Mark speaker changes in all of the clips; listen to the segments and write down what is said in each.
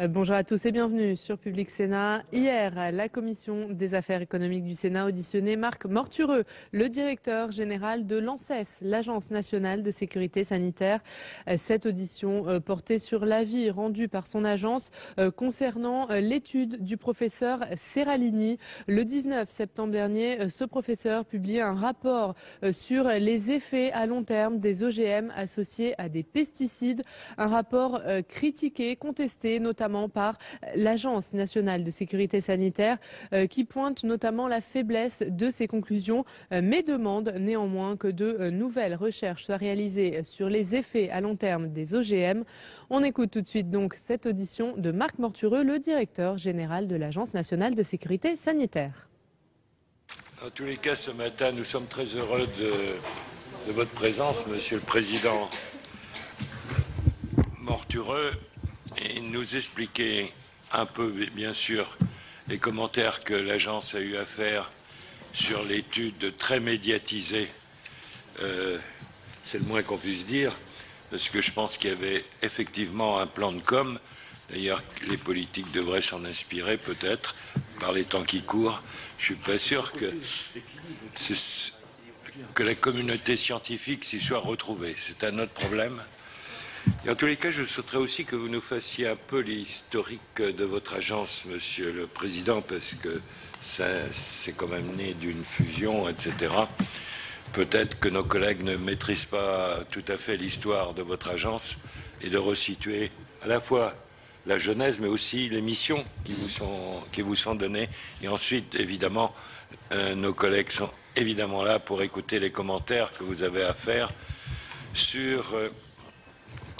Speaker 1: Bonjour à tous et bienvenue sur Public Sénat. Hier, la commission des affaires économiques du Sénat auditionnait Marc Mortureux, le directeur général de l'ANSES, l'Agence nationale de sécurité sanitaire. Cette audition portait sur l'avis rendu par son agence concernant l'étude du professeur Seralini. Le 19 septembre dernier, ce professeur publiait un rapport sur les effets à long terme des OGM associés à des pesticides. Un rapport critiqué, contesté, notamment par l'Agence nationale de sécurité sanitaire qui pointe notamment la faiblesse de ses conclusions mais demande néanmoins que de nouvelles recherches soient réalisées sur les effets à long terme des OGM. On écoute tout de suite donc cette audition de Marc Mortureux, le directeur général de l'Agence nationale de sécurité sanitaire.
Speaker 2: En tous les cas, ce matin, nous sommes très heureux de votre présence, Monsieur le Président Mortureux, et nous expliquer un peu, bien sûr, les commentaires que l'agence a eu à faire sur l'étude très médiatisée. C'est le moins qu'on puisse dire, parce que je pense qu'il y avait effectivement un plan de com'. D'ailleurs, les politiques devraient s'en inspirer, peut-être, par les temps qui courent. Je suis pas sûr que la communauté scientifique s'y soit retrouvée. C'est un autre problème. Et en tous les cas, je souhaiterais aussi que vous nous fassiez un peu l'historique de votre agence, Monsieur le Président, parce que c'est quand même né d'une fusion, etc. Peut-être que nos collègues ne maîtrisent pas tout à fait l'histoire de votre agence et de resituer à la fois la genèse, mais aussi les missions qui vous sont données. Et ensuite, évidemment, nos collègues sont évidemment là pour écouter les commentaires que vous avez à faire sur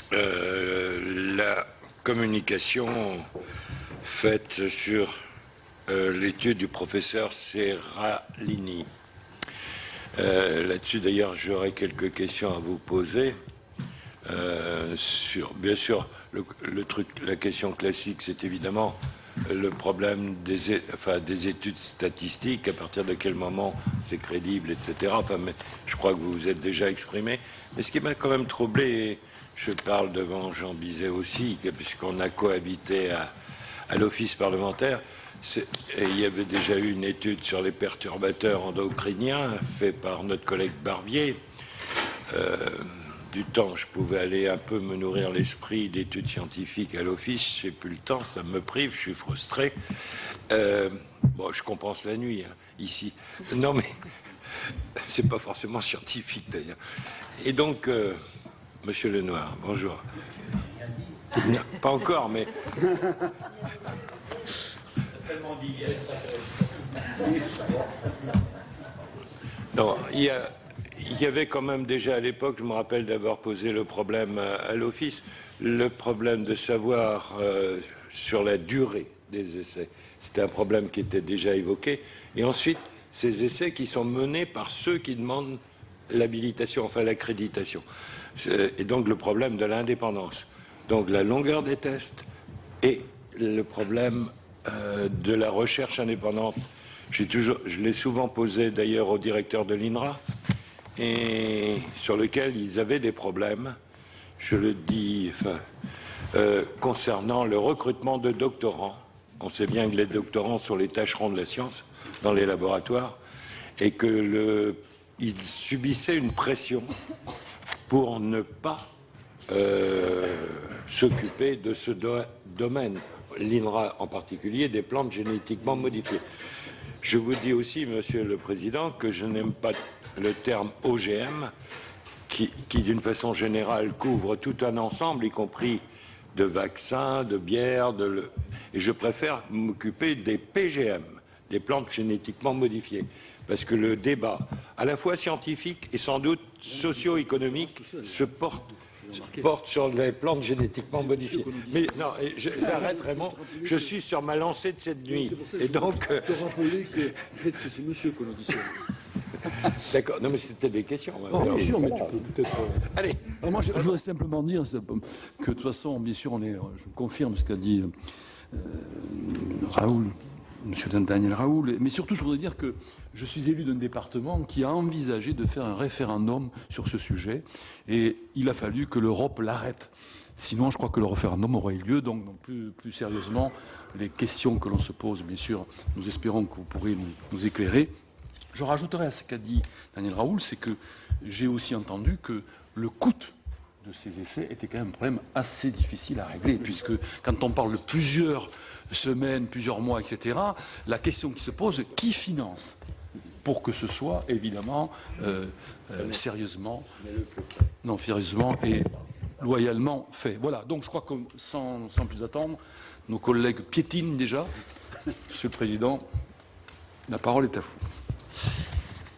Speaker 2: la communication faite sur l'étude du professeur Seralini. Là-dessus, d'ailleurs, j'aurais quelques questions à vous poser. Bien sûr, la question classique, c'est évidemment le problème des études statistiques, à partir de quel moment c'est crédible, etc. Enfin, mais je crois que vous vous êtes déjà exprimé. Mais ce qui m'a quand même troublé, et je parle devant Jean Bizet aussi, puisqu'on a cohabité à l'office parlementaire, il y avait déjà eu une étude sur les perturbateurs endocriniens faite par notre collègue Barbier. Du temps, je pouvais aller un peu me nourrir l'esprit d'études scientifiques à l'office. Je n'ai plus le temps, ça me prive, je suis frustré. Bon, je compense la nuit, hein, ici. Non, mais c'est pas forcément scientifique, d'ailleurs. Et donc, Monsieur Lenoir, bonjour. Non, pas encore, mais... Non, il y avait quand même déjà à l'époque, je me rappelle d'avoir posé le problème à l'office, le problème de savoir sur la durée des essais. C'était un problème qui était déjà évoqué. Et ensuite, ces essais qui sont menés par ceux qui demandent l'habilitation, enfin l'accréditation. Et donc le problème de l'indépendance. Donc la longueur des tests et le problème de la recherche indépendante. Je l'ai souvent posé d'ailleurs au directeur de l'INRA, et sur lequel ils avaient des problèmes, je le dis, concernant le recrutement de doctorants. On sait bien que les doctorants sont les tâcherons de la science dans les laboratoires, et que ils subissaient une pression pour ne pas s'occuper de ce domaine, l'INRA en particulier, des plantes génétiquement modifiées. Je vous dis aussi, Monsieur le Président, que je n'aime pas le terme OGM, qui d'une façon générale couvre tout un ensemble, y compris de vaccins, de bières, et je préfère m'occuper des PGM, des plantes génétiquement modifiées, parce que le débat, à la fois scientifique et sans doute socio-économique, se porte sur les plantes génétiquement modifiées. Mais non, j'arrête vraiment, je suis sur ma lancée de cette nuit. Et donc...
Speaker 3: te rappeler que c'est monsieur qu'on auditionne.
Speaker 2: D'accord, non mais c'était des questions.
Speaker 3: Oh, bien sûr, mais tu peux peut-être...
Speaker 2: Allez.
Speaker 3: Alors moi, je voudrais simplement dire que de toute façon, bien sûr, je confirme ce qu'a dit Raoul, Monsieur Daniel Raoult, mais surtout je voudrais dire que je suis élu d'un département qui a envisagé de faire un référendum sur ce sujet et il a fallu que l'Europe l'arrête. Sinon, je crois que le référendum aurait eu lieu. Donc, plus sérieusement, les questions que l'on se pose, bien sûr, nous espérons que vous pourrez nous éclairer. Je rajouterai à ce qu'a dit Daniel Raoult, c'est que j'ai aussi entendu que le coût de ces essais était quand même un problème assez difficile à régler, puisque quand on parle de plusieurs semaines, plusieurs mois, etc., la question qui se pose, qui finance pour que ce soit évidemment sérieusement et loyalement fait. Voilà, donc je crois que sans plus attendre, nos collègues piétinent déjà. Monsieur le Président, la parole est à vous.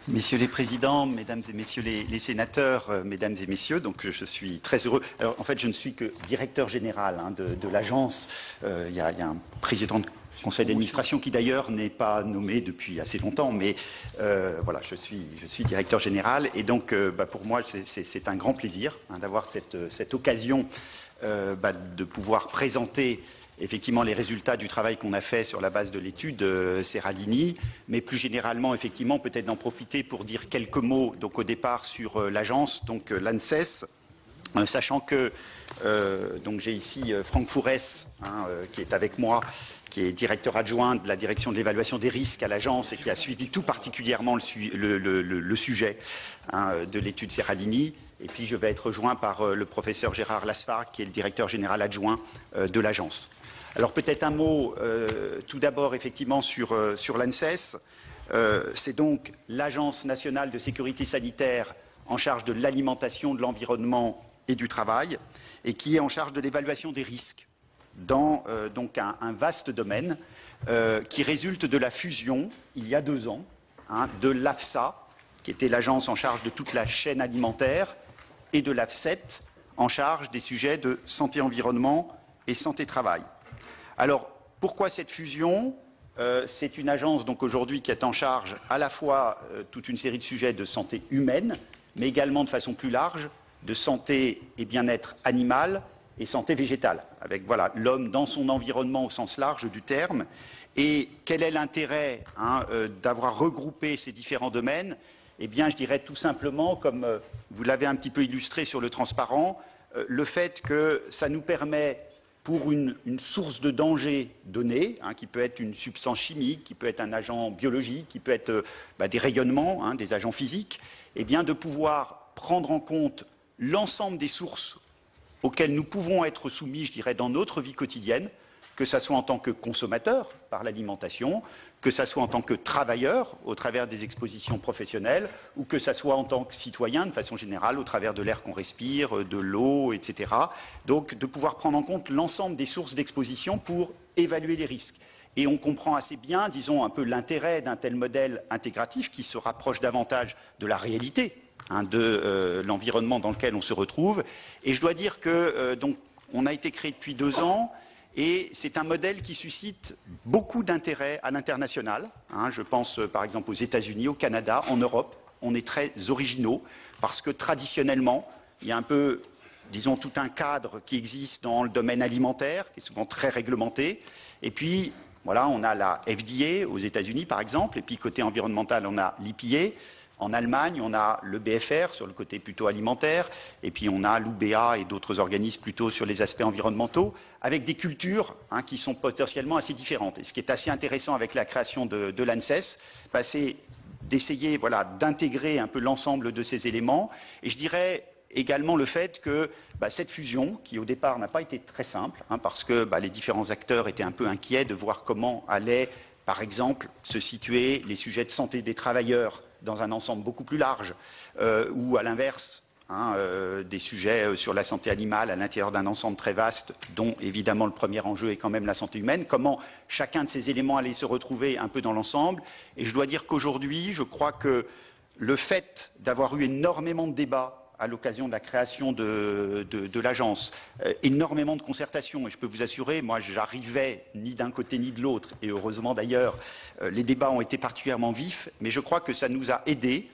Speaker 4: Messieurs les présidents, mesdames et messieurs les sénateurs, mesdames et messieurs, donc je suis très heureux. Alors en fait, je ne suis que directeur général de l'agence. Il y a un président de conseil d'administration qui d'ailleurs n'est pas nommé depuis assez longtemps, mais voilà, je suis directeur général et donc pour moi c'est un grand plaisir d'avoir cette occasion de pouvoir présenter effectivement les résultats du travail qu'on a fait sur la base de l'étude Serralini, mais plus généralement effectivement peut-être d'en profiter pour dire quelques mots donc au départ sur l'agence, donc l'ANSES, sachant que donc j'ai ici Franck Fourès qui est avec moi, qui est directeur adjoint de la direction de l'évaluation des risques à l'agence et qui a suivi tout particulièrement le sujet de l'étude Serralini. Et puis je vais être rejoint par le professeur Gérard Lasfar, qui est le directeur général adjoint de l'agence. Alors peut-être un mot tout d'abord effectivement sur l'ANSES. C'est donc l'Agence nationale de sécurité sanitaire en charge de l'alimentation, de l'environnement et du travail, et qui est en charge de l'évaluation des risques dans donc un vaste domaine qui résulte de la fusion, il y a 2 ans, de l'AFSA, qui était l'agence en charge de toute la chaîne alimentaire, et de l'AFSET, en charge des sujets de santé-environnement et santé-travail. Alors, pourquoi cette fusion ? C'est une agence donc aujourd'hui qui est en charge à la fois toute une série de sujets de santé humaine, mais également de façon plus large de santé et bien-être animal et santé végétale, avec voilà l'homme dans son environnement au sens large du terme. Et quel est l'intérêt d'avoir regroupé ces différents domaines ? Eh bien, je dirais tout simplement, comme vous l'avez un petit peu illustré sur le transparent, le fait que ça nous permet, pour une source de danger donnée, qui peut être une substance chimique, qui peut être un agent biologique, qui peut être des rayonnements, des agents physiques, eh bien, de pouvoir prendre en compte l'ensemble des sources auxquelles nous pouvons être soumis, je dirais, dans notre vie quotidienne, que ce soit en tant que consommateur par l'alimentation, que ce soit en tant que travailleur au travers des expositions professionnelles, ou que ce soit en tant que citoyen de façon générale au travers de l'air qu'on respire, de l'eau, etc. Donc de pouvoir prendre en compte l'ensemble des sources d'exposition pour évaluer les risques. Et on comprend assez bien, disons, un peu l'intérêt d'un tel modèle intégratif qui se rapproche davantage de la réalité de l'environnement dans lequel on se retrouve. Et je dois dire que donc, on a été créé depuis 2 ans. Et c'est un modèle qui suscite beaucoup d'intérêt à l'international. Je pense par exemple aux États-Unis, au Canada, en Europe. On est très originaux parce que traditionnellement, il y a un peu, disons, tout un cadre qui existe dans le domaine alimentaire, qui est souvent très réglementé. Et puis, voilà, on a la FDA aux États-Unis par exemple. Et puis côté environnemental, on a l'EPA. En Allemagne, on a le BfR sur le côté plutôt alimentaire, et puis on a l'UBA et d'autres organismes plutôt sur les aspects environnementaux, avec des cultures qui sont potentiellement assez différentes. Et ce qui est assez intéressant avec la création de l'ANSES, c'est d'essayer d'intégrer un peu l'ensemble de ces éléments. Et je dirais également le fait que cette fusion, qui au départ n'a pas été très simple, parce que les différents acteurs étaient un peu inquiets de voir comment allaient, par exemple, se situer les sujets de santé des travailleurs dans un ensemble beaucoup plus large, ou à l'inverse, des sujets sur la santé animale à l'intérieur d'un ensemble très vaste, dont évidemment le premier enjeu est quand même la santé humaine, comment chacun de ces éléments allait se retrouver un peu dans l'ensemble. Et je dois dire qu'aujourd'hui, je crois que le fait d'avoir eu énormément de débats à l'occasion de la création de l'agence, énormément de concertations, et je peux vous assurer, moi j'arrivais ni d'un côté ni de l'autre, et heureusement d'ailleurs, les débats ont été particulièrement vifs, mais je crois que ça nous a aidés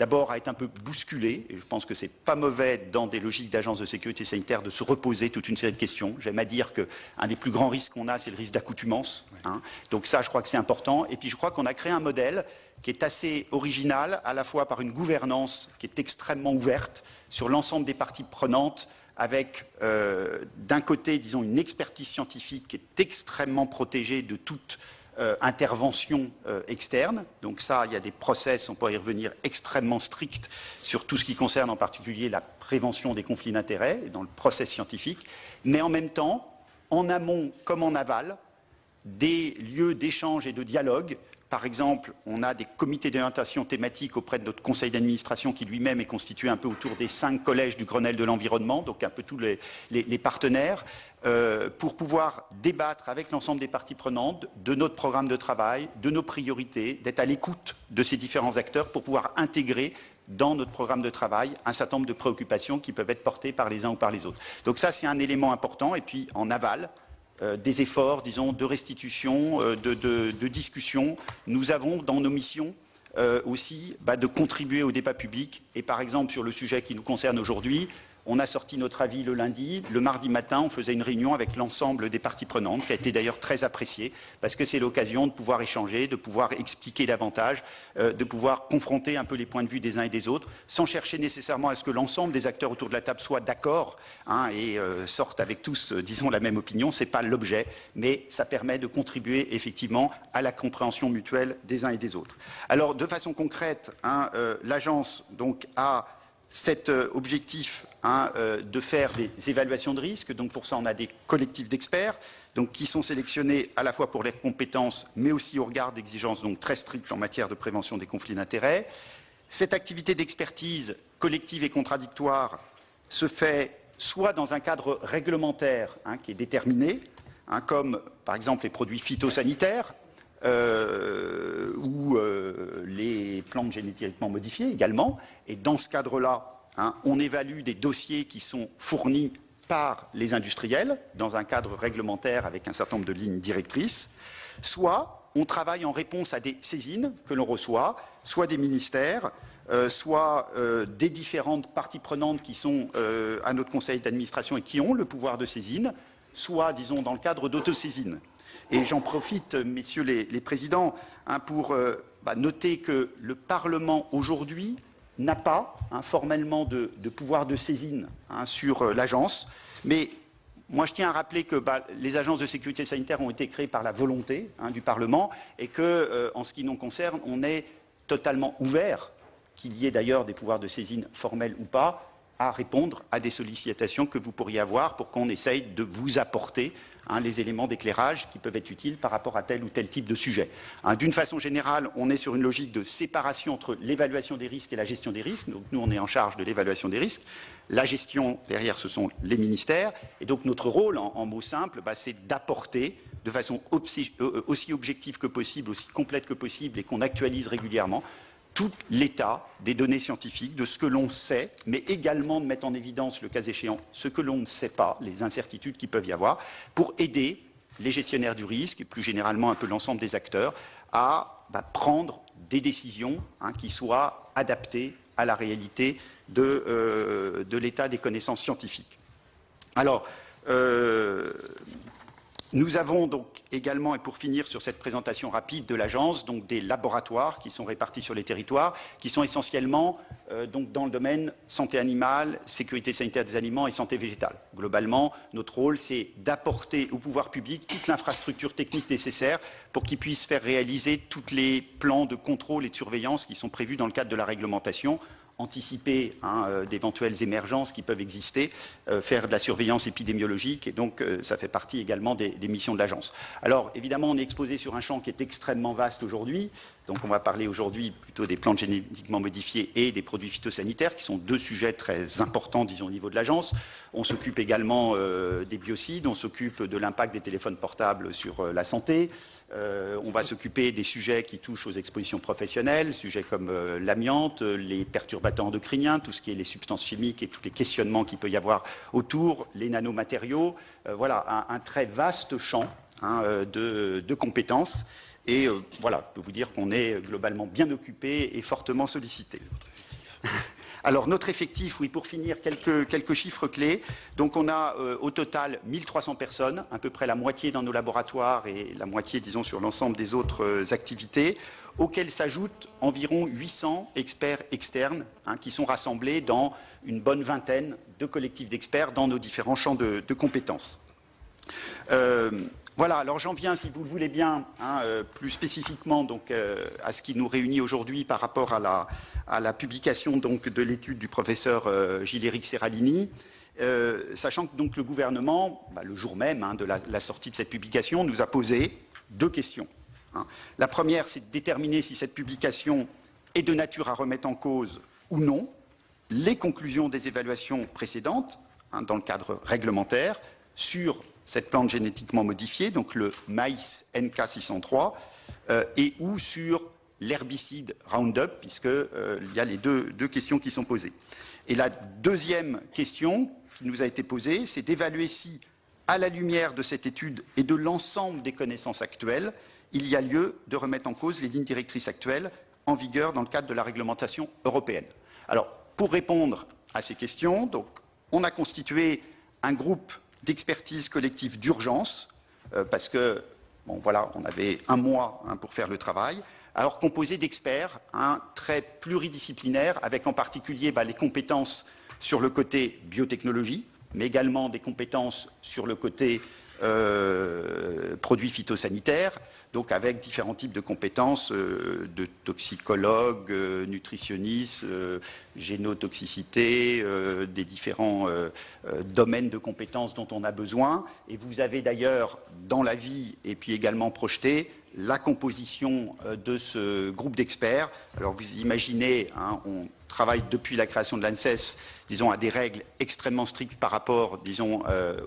Speaker 4: d'abord à être un peu bousculé, et je pense que c'est pas mauvais dans des logiques d'agence de sécurité sanitaire de se reposer toute une série de questions. J'aime à dire qu'un des plus grands risques qu'on a, c'est le risque d'accoutumance. Hein. Donc ça, je crois que c'est important. Et puis je crois qu'on a créé un modèle qui est assez original, à la fois par une gouvernance qui est extrêmement ouverte sur l'ensemble des parties prenantes, avec d'un côté, disons, une expertise scientifique qui est extrêmement protégée de toute intervention externe. Donc ça, il y a des process, on pourrait y revenir, extrêmement stricts sur tout ce qui concerne en particulier la prévention des conflits d'intérêts dans le process scientifique, mais en même temps, en amont comme en aval, des lieux d'échange et de dialogue. Par exemple, on a des comités d'orientation thématiques auprès de notre conseil d'administration qui lui-même est constitué un peu autour des 5 collèges du Grenelle de l'environnement, donc un peu tous les partenaires, pour pouvoir débattre avec l'ensemble des parties prenantes de notre programme de travail, de nos priorités, d'être à l'écoute de ces différents acteurs pour pouvoir intégrer dans notre programme de travail un certain nombre de préoccupations qui peuvent être portées par les uns ou par les autres. Donc ça, c'est un élément important. Et puis, en aval, des efforts, disons, de restitution, de discussion. Nous avons dans nos missions aussi de contribuer au débat public. Et par exemple, sur le sujet qui nous concerne aujourd'hui, on a sorti notre avis le lundi. Le mardi matin, on faisait une réunion avec l'ensemble des parties prenantes, qui a été d'ailleurs très appréciée, parce que c'est l'occasion de pouvoir échanger, de pouvoir expliquer davantage, de pouvoir confronter un peu les points de vue des uns et des autres, sans chercher nécessairement à ce que l'ensemble des acteurs autour de la table soient d'accord et sortent avec tous, disons, la même opinion. Ce n'est pas l'objet, mais ça permet de contribuer effectivement à la compréhension mutuelle des uns et des autres. Alors, de façon concrète, l'agence donc a cet objectif de faire des évaluations de risque. Donc pour ça, on a des collectifs d'experts qui sont sélectionnés à la fois pour leurs compétences, mais aussi au regard d'exigences donc très strictes en matière de prévention des conflits d'intérêts. Cette activité d'expertise collective et contradictoire se fait soit dans un cadre réglementaire qui est déterminé, comme par exemple les produits phytosanitaires, ou les plantes génétiquement modifiées également. Et dans ce cadre-là, on évalue des dossiers qui sont fournis par les industriels dans un cadre réglementaire avec un certain nombre de lignes directrices. Soit on travaille en réponse à des saisines que l'on reçoit, soit des ministères, soit des différentes parties prenantes qui sont à notre conseil d'administration et qui ont le pouvoir de saisine, soit, disons, dans le cadre d'autosaisine. Et j'en profite, messieurs les présidents, pour noter que le Parlement aujourd'hui n'a pas formellement de pouvoir de saisine sur l'agence. Mais moi, je tiens à rappeler que les agences de sécurité sanitaire ont été créées par la volonté du Parlement et que, en ce qui nous concerne, on est totalement ouvert, qu'il y ait d'ailleurs des pouvoirs de saisine formels ou pas, à répondre à des sollicitations que vous pourriez avoir pour qu'on essaye de vous apporter les éléments d'éclairage qui peuvent être utiles par rapport à tel ou tel type de sujet. D'une façon générale, on est sur une logique de séparation entre l'évaluation des risques et la gestion des risques. Donc nous, on est en charge de l'évaluation des risques. La gestion, derrière, ce sont les ministères. Et donc notre rôle, en mots simples, c'est d'apporter de façon aussi objective que possible, aussi complète que possible et qu'on actualise régulièrement tout l'état des données scientifiques, de ce que l'on sait, mais également de mettre en évidence, le cas échéant, ce que l'on ne sait pas, les incertitudes qui peuvent y avoir, pour aider les gestionnaires du risque, et plus généralement un peu l'ensemble des acteurs, à prendre des décisions qui soient adaptées à la réalité de l'état des connaissances scientifiques. Alors, nous avons donc également, et pour finir sur cette présentation rapide de l'agence, donc des laboratoires qui sont répartis sur les territoires, qui sont essentiellement donc dans le domaine santé animale, sécurité sanitaire des aliments et santé végétale. Globalement, notre rôle, c'est d'apporter au pouvoir public toute l'infrastructure technique nécessaire pour qu'ils puissent faire réaliser tous les plans de contrôle et de surveillance qui sont prévus dans le cadre de la réglementation, anticiper d'éventuelles émergences qui peuvent exister, faire de la surveillance épidémiologique, et donc ça fait partie également des missions de l'agence. Alors évidemment, on est exposé sur un champ qui est extrêmement vaste aujourd'hui, donc on va parler aujourd'hui plutôt des plantes génétiquement modifiées et des produits phytosanitaires, qui sont deux sujets très importants, disons, au niveau de l'agence. On s'occupe également des biocides, on s'occupe de l'impact des téléphones portables sur la santé. On va s'occuper des sujets qui touchent aux expositions professionnelles, sujets comme l'amiante, les perturbateurs endocriniens, tout ce qui est les substances chimiques et tous les questionnements qu'il peut y avoir autour, les nanomatériaux. Voilà, un très vaste champ de compétences. Et voilà, je peux vous dire qu'on est globalement bien occupé et fortement sollicité. Alors, notre effectif, oui, pour finir, quelques chiffres clés. Donc, on a au total 1300 personnes, à peu près la moitié dans nos laboratoires et la moitié, disons, sur l'ensemble des autres activités, auxquels s'ajoutent environ 800 experts externes qui sont rassemblés dans une bonne vingtaine de collectifs d'experts dans nos différents champs de compétences. Voilà, alors j'en viens, si vous le voulez bien, plus spécifiquement donc, à ce qui nous réunit aujourd'hui par rapport à la publication donc, de l'étude du professeur Gilles-Éric Serralini, sachant que donc, le gouvernement, le jour même de la sortie de cette publication, nous a posé 2 questions. La première, c'est de déterminer si cette publication est de nature à remettre en cause ou non les conclusions des évaluations précédentes, dans le cadre réglementaire, sur cette plante génétiquement modifiée, donc le maïs NK603, et ou sur l'herbicide Roundup, puisqu'il y a les deux questions qui sont posées. Et la deuxième question qui nous a été posée, c'est d'évaluer si, à la lumière de cette étude et de l'ensemble des connaissances actuelles, il y a lieu de remettre en cause les lignes directrices actuelles en vigueur dans le cadre de la réglementation européenne. Alors, pour répondre à ces questions, donc, on a constitué un groupe d'expertise collective d'urgence, parce que, bon, voilà, on avait 1 mois pour faire le travail, alors composé d'experts très pluridisciplinaires, avec en particulier les compétences sur le côté biotechnologie, mais également des compétences sur le côté produits phytosanitaires, donc avec différents types de compétences de toxicologues, nutritionnistes, génotoxicité, des différents domaines de compétences dont on a besoin. Et vous avez d'ailleurs dans l'avis et puis également projeté la composition de ce groupe d'experts. Alors vous imaginez, on travaille depuis la création de l'ANSES, disons, à des règles extrêmement strictes par rapport, disons,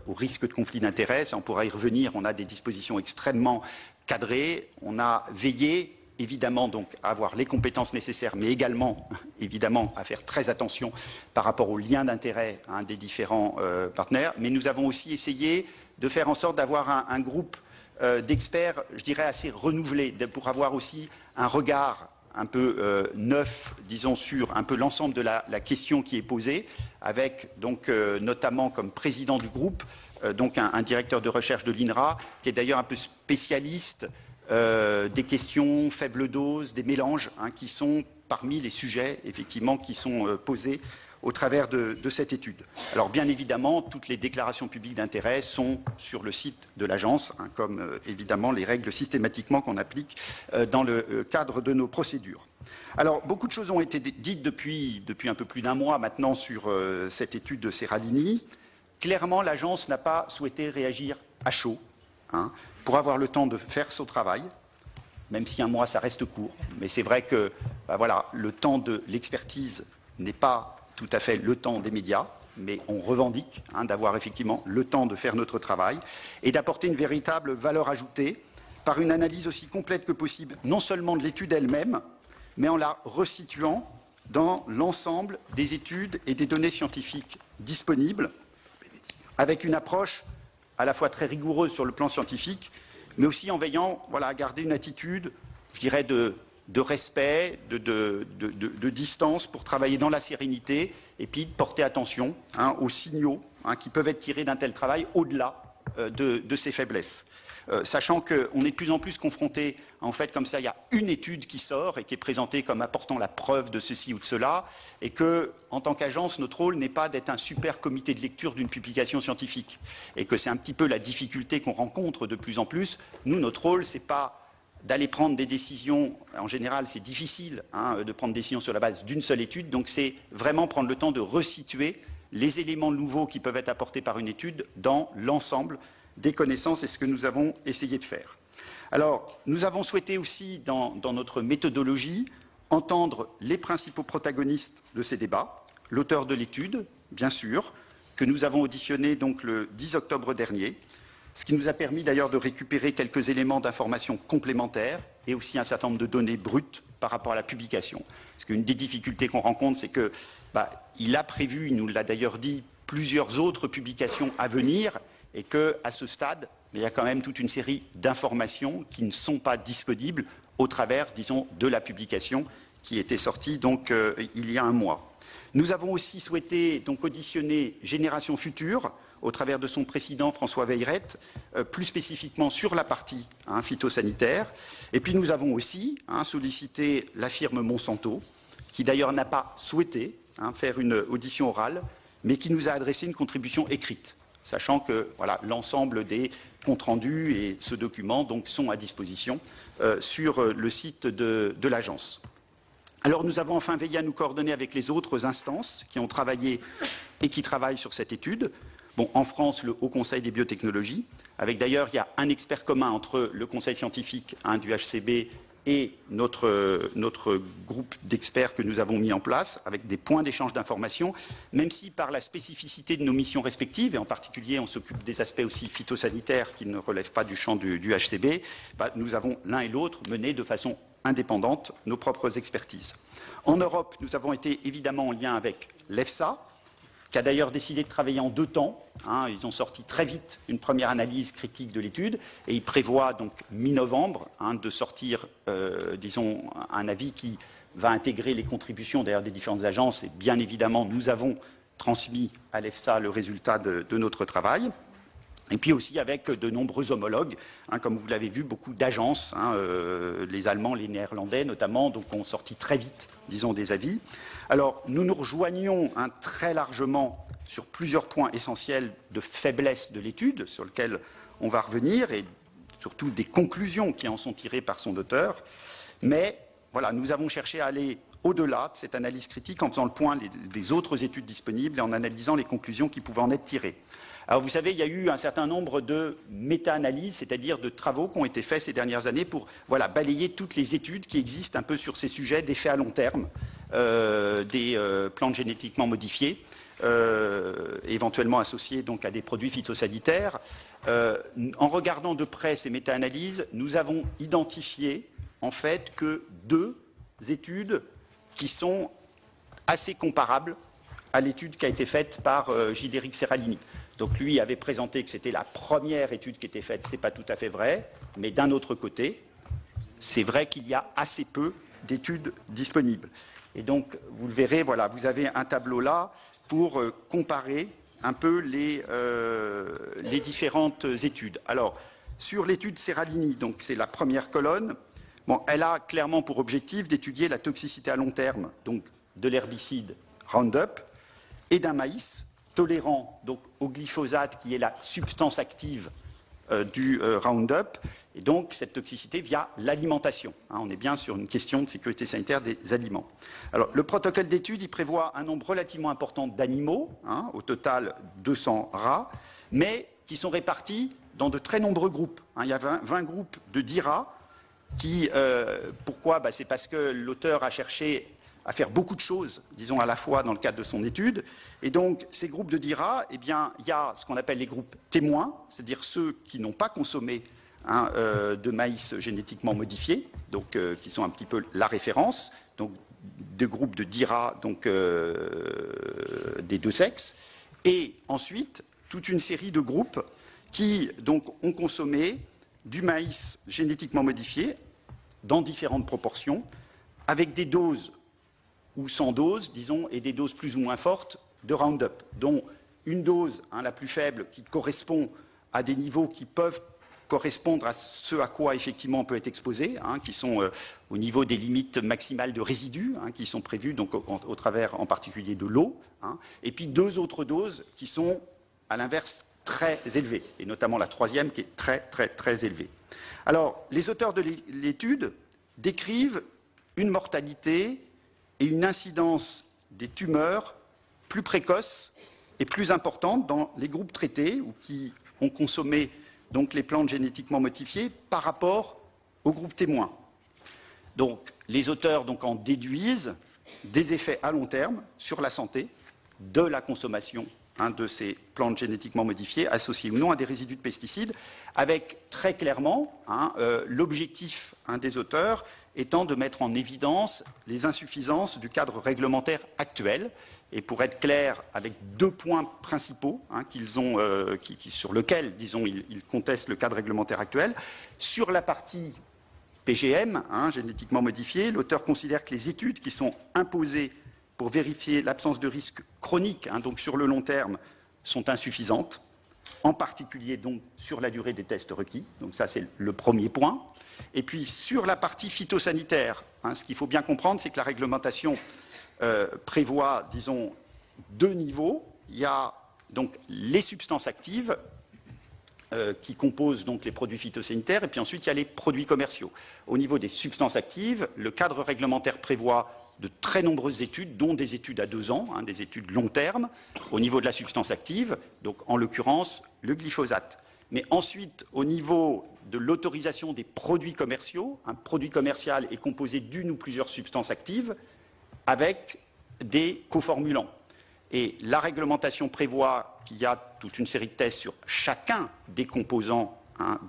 Speaker 4: au risque de conflit d'intérêts. On pourra y revenir, on a des dispositions extrêmement cadrées. On a veillé, évidemment, donc, à avoir les compétences nécessaires, mais également, évidemment, à faire très attention par rapport aux liens d'intérêt des différents partenaires. Mais nous avons aussi essayé de faire en sorte d'avoir un groupe d'experts, je dirais, assez renouvelés, pour avoir aussi un regard un peu neuf, disons, sur un peu l'ensemble de la question qui est posée, avec donc notamment comme président du groupe, donc un directeur de recherche de l'INRA, qui est d'ailleurs un peu spécialiste des questions faible dose, des mélanges, qui sont parmi les sujets, effectivement, qui sont posés au travers de cette étude. Alors, bien évidemment, toutes les déclarations publiques d'intérêt sont sur le site de l'agence, comme évidemment les règles systématiquement qu'on applique dans le cadre de nos procédures. Alors, beaucoup de choses ont été dites depuis un peu plus d'1 mois maintenant sur cette étude de Serralini. Clairement, l'agence n'a pas souhaité réagir à chaud, pour avoir le temps de faire son travail, même si 1 mois, ça reste court. Mais c'est vrai que voilà, le temps de l'expertise n'est pas tout à fait le temps des médias, mais on revendique d'avoir effectivement le temps de faire notre travail et d'apporter une véritable valeur ajoutée par une analyse aussi complète que possible, non seulement de l'étude elle-même, mais en la resituant dans l'ensemble des études et des données scientifiques disponibles, avec une approche à la fois très rigoureuse sur le plan scientifique, mais aussi en veillant à garder une attitude, je dirais, de respect, de distance pour travailler dans la sérénité et puis de porter attention aux signaux qui peuvent être tirés d'un tel travail au-delà de ses faiblesses. Sachant qu'on est de plus en plus confronté, en fait, comme ça, il y a une étude qui sort et qui est présentée comme apportant la preuve de ceci ou de cela, et que, en tant qu'agence, notre rôle n'est pas d'être un super comité de lecture d'une publication scientifique, et que c'est un petit peu la difficulté qu'on rencontre de plus en plus. Nous, notre rôle, c'est pas d'aller prendre des décisions. En général, c'est difficile de prendre des décisions sur la base d'une seule étude, donc c'est vraiment prendre le temps de resituer les éléments nouveaux qui peuvent être apportés par une étude dans l'ensemble des connaissances, et ce que nous avons essayé de faire. Alors, nous avons souhaité aussi, dans notre méthodologie, entendre les principaux protagonistes de ces débats, l'auteur de l'étude, bien sûr, que nous avons auditionné donc le 10 octobre dernier, ce qui nous a permis d'ailleurs de récupérer quelques éléments d'information complémentaires et aussi un certain nombre de données brutes par rapport à la publication. Parce qu'une des difficultés qu'on rencontre, c'est que il a prévu, il nous l'a d'ailleurs dit, plusieurs autres publications à venir, et qu'à ce stade, il y a quand même toute une série d'informations qui ne sont pas disponibles au travers, disons, de la publication qui était sorti donc il y a un mois. Nous avons aussi souhaité donc auditionner Génération Future au travers de son président François Veilleret, plus spécifiquement sur la partie phytosanitaire. Et puis nous avons aussi sollicité la firme Monsanto, qui d'ailleurs n'a pas souhaité faire une audition orale, mais qui nous a adressé une contribution écrite, sachant que voilà, l'ensemble des comptes rendus et ce document donc, sont à disposition sur le site de l'agence. Alors nous avons enfin veillé à nous coordonner avec les autres instances qui ont travaillé et qui travaillent sur cette étude. Bon, en France, le Haut Conseil des biotechnologies, avec d'ailleurs, il y a un expert commun entre le Conseil scientifique du HCB et notre groupe d'experts que nous avons mis en place, avec des points d'échange d'informations, même si par la spécificité de nos missions respectives, et en particulier on s'occupe des aspects aussi phytosanitaires qui ne relèvent pas du champ du HCB, nous avons l'un et l'autre mené de façon indépendante nos propres expertises. En Europe, nous avons été évidemment en lien avec l'EFSA, qui a d'ailleurs décidé de travailler en 2 temps. Ils ont sorti très vite une première analyse critique de l'étude et ils prévoient donc mi-novembre de sortir, disons, un avis qui va intégrer les contributions d'ailleurs des différentes agences et bien évidemment nous avons transmis à l'EFSA le résultat de notre travail. Et puis aussi avec de nombreux homologues, comme vous l'avez vu, beaucoup d'agences, les Allemands, les Néerlandais notamment, donc ont sorti très vite, disons, des avis. Alors, nous nous rejoignons très largement sur plusieurs points essentiels de faiblesse de l'étude, sur lesquels on va revenir, et surtout des conclusions qui en sont tirées par son auteur. Mais voilà, nous avons cherché à aller au-delà de cette analyse critique en faisant le point des autres études disponibles et en analysant les conclusions qui pouvaient en être tirées. Alors vous savez, il y a eu un certain nombre de méta-analyses, c'est-à-dire de travaux qui ont été faits ces dernières années pour balayer toutes les études qui existent un peu sur ces sujets d'effets à long terme des plantes génétiquement modifiées, éventuellement associées donc à des produits phytosanitaires. En regardant de près ces méta-analyses, nous avons identifié en fait que 2 études qui sont assez comparables à l'étude qui a été faite par Gilles-Éric Serralini. Donc lui avait présenté que c'était la première étude qui était faite, ce n'est pas tout à fait vrai, mais d'un autre côté, c'est vrai qu'il y a assez peu d'études disponibles. Et donc, vous le verrez, voilà, vous avez un tableau là pour comparer un peu les différentes études. Alors, sur l'étude Serralini, donc c'est la première colonne, bon, elle a clairement pour objectif d'étudier la toxicité à long terme donc, de l'herbicide Roundup et d'un maïs tolérant donc, au glyphosate qui est la substance active du Roundup, et donc cette toxicité via l'alimentation. On est bien sur une question de sécurité sanitaire des aliments. Alors, le protocole d'étude, il prévoit un nombre relativement important d'animaux, au total 200 rats, mais qui sont répartis dans de très nombreux groupes. Il y a 20 groupes de 10 rats, qui, pourquoi c'est parce que l'auteur a cherché à faire beaucoup de choses, disons à la fois dans le cadre de son étude. Et donc, ces groupes de 10 rats, eh bien, il y a ce qu'on appelle les groupes témoins, c'est-à-dire ceux qui n'ont pas consommé de maïs génétiquement modifié, donc qui sont un petit peu la référence, donc des groupes de 10 rats, donc des 2 sexes, et ensuite toute une série de groupes qui donc ont consommé du maïs génétiquement modifié dans différentes proportions, avec des doses ou sans dose, disons, et des doses plus ou moins fortes de Roundup, dont une dose, la plus faible, qui correspond à des niveaux qui peuvent correspondre à ce à quoi effectivement on peut être exposé, qui sont au niveau des limites maximales de résidus, qui sont prévues donc au travers en particulier de l'eau, et puis 2 autres doses qui sont à l'inverse très élevées, et notamment la 3e qui est très très très élevée. Alors, les auteurs de l'étude décrivent une mortalité et une incidence des tumeurs plus précoces et plus importantes dans les groupes traités ou qui ont consommé donc, les plantes génétiquement modifiées par rapport aux groupes témoins. Donc, les auteurs donc, en déduisent des effets à long terme sur la santé de la consommation de ces plantes génétiquement modifiées associées ou non à des résidus de pesticides, avec très clairement l'objectif des auteurs étant de mettre en évidence les insuffisances du cadre réglementaire actuel. Et pour être clair, avec 2 points principaux sur lesquels, disons, ils contestent le cadre réglementaire actuel. Sur la partie PGM, génétiquement modifiés. L'auteur considère que les études qui sont imposées pour vérifier l'absence de risque chronique, donc sur le long terme, sont insuffisantes, en particulier donc sur la durée des tests requis. Donc ça, c'est le premier point. Et puis sur la partie phytosanitaire, ce qu'il faut bien comprendre, c'est que la réglementation prévoit, disons, 2 niveaux. Il y a donc les substances actives qui composent donc les produits phytosanitaires, et puis ensuite il y a les produits commerciaux. Au niveau des substances actives, le cadre réglementaire prévoit de très nombreuses études, dont des études à 2 ans, des études long terme, au niveau de la substance active, donc en l'occurrence le glyphosate. Mais ensuite, au niveau de l'autorisation des produits commerciaux, un produit commercial est composé d'une ou plusieurs substances actives avec des coformulants. Et la réglementation prévoit qu'il y a toute une série de tests sur chacun des composants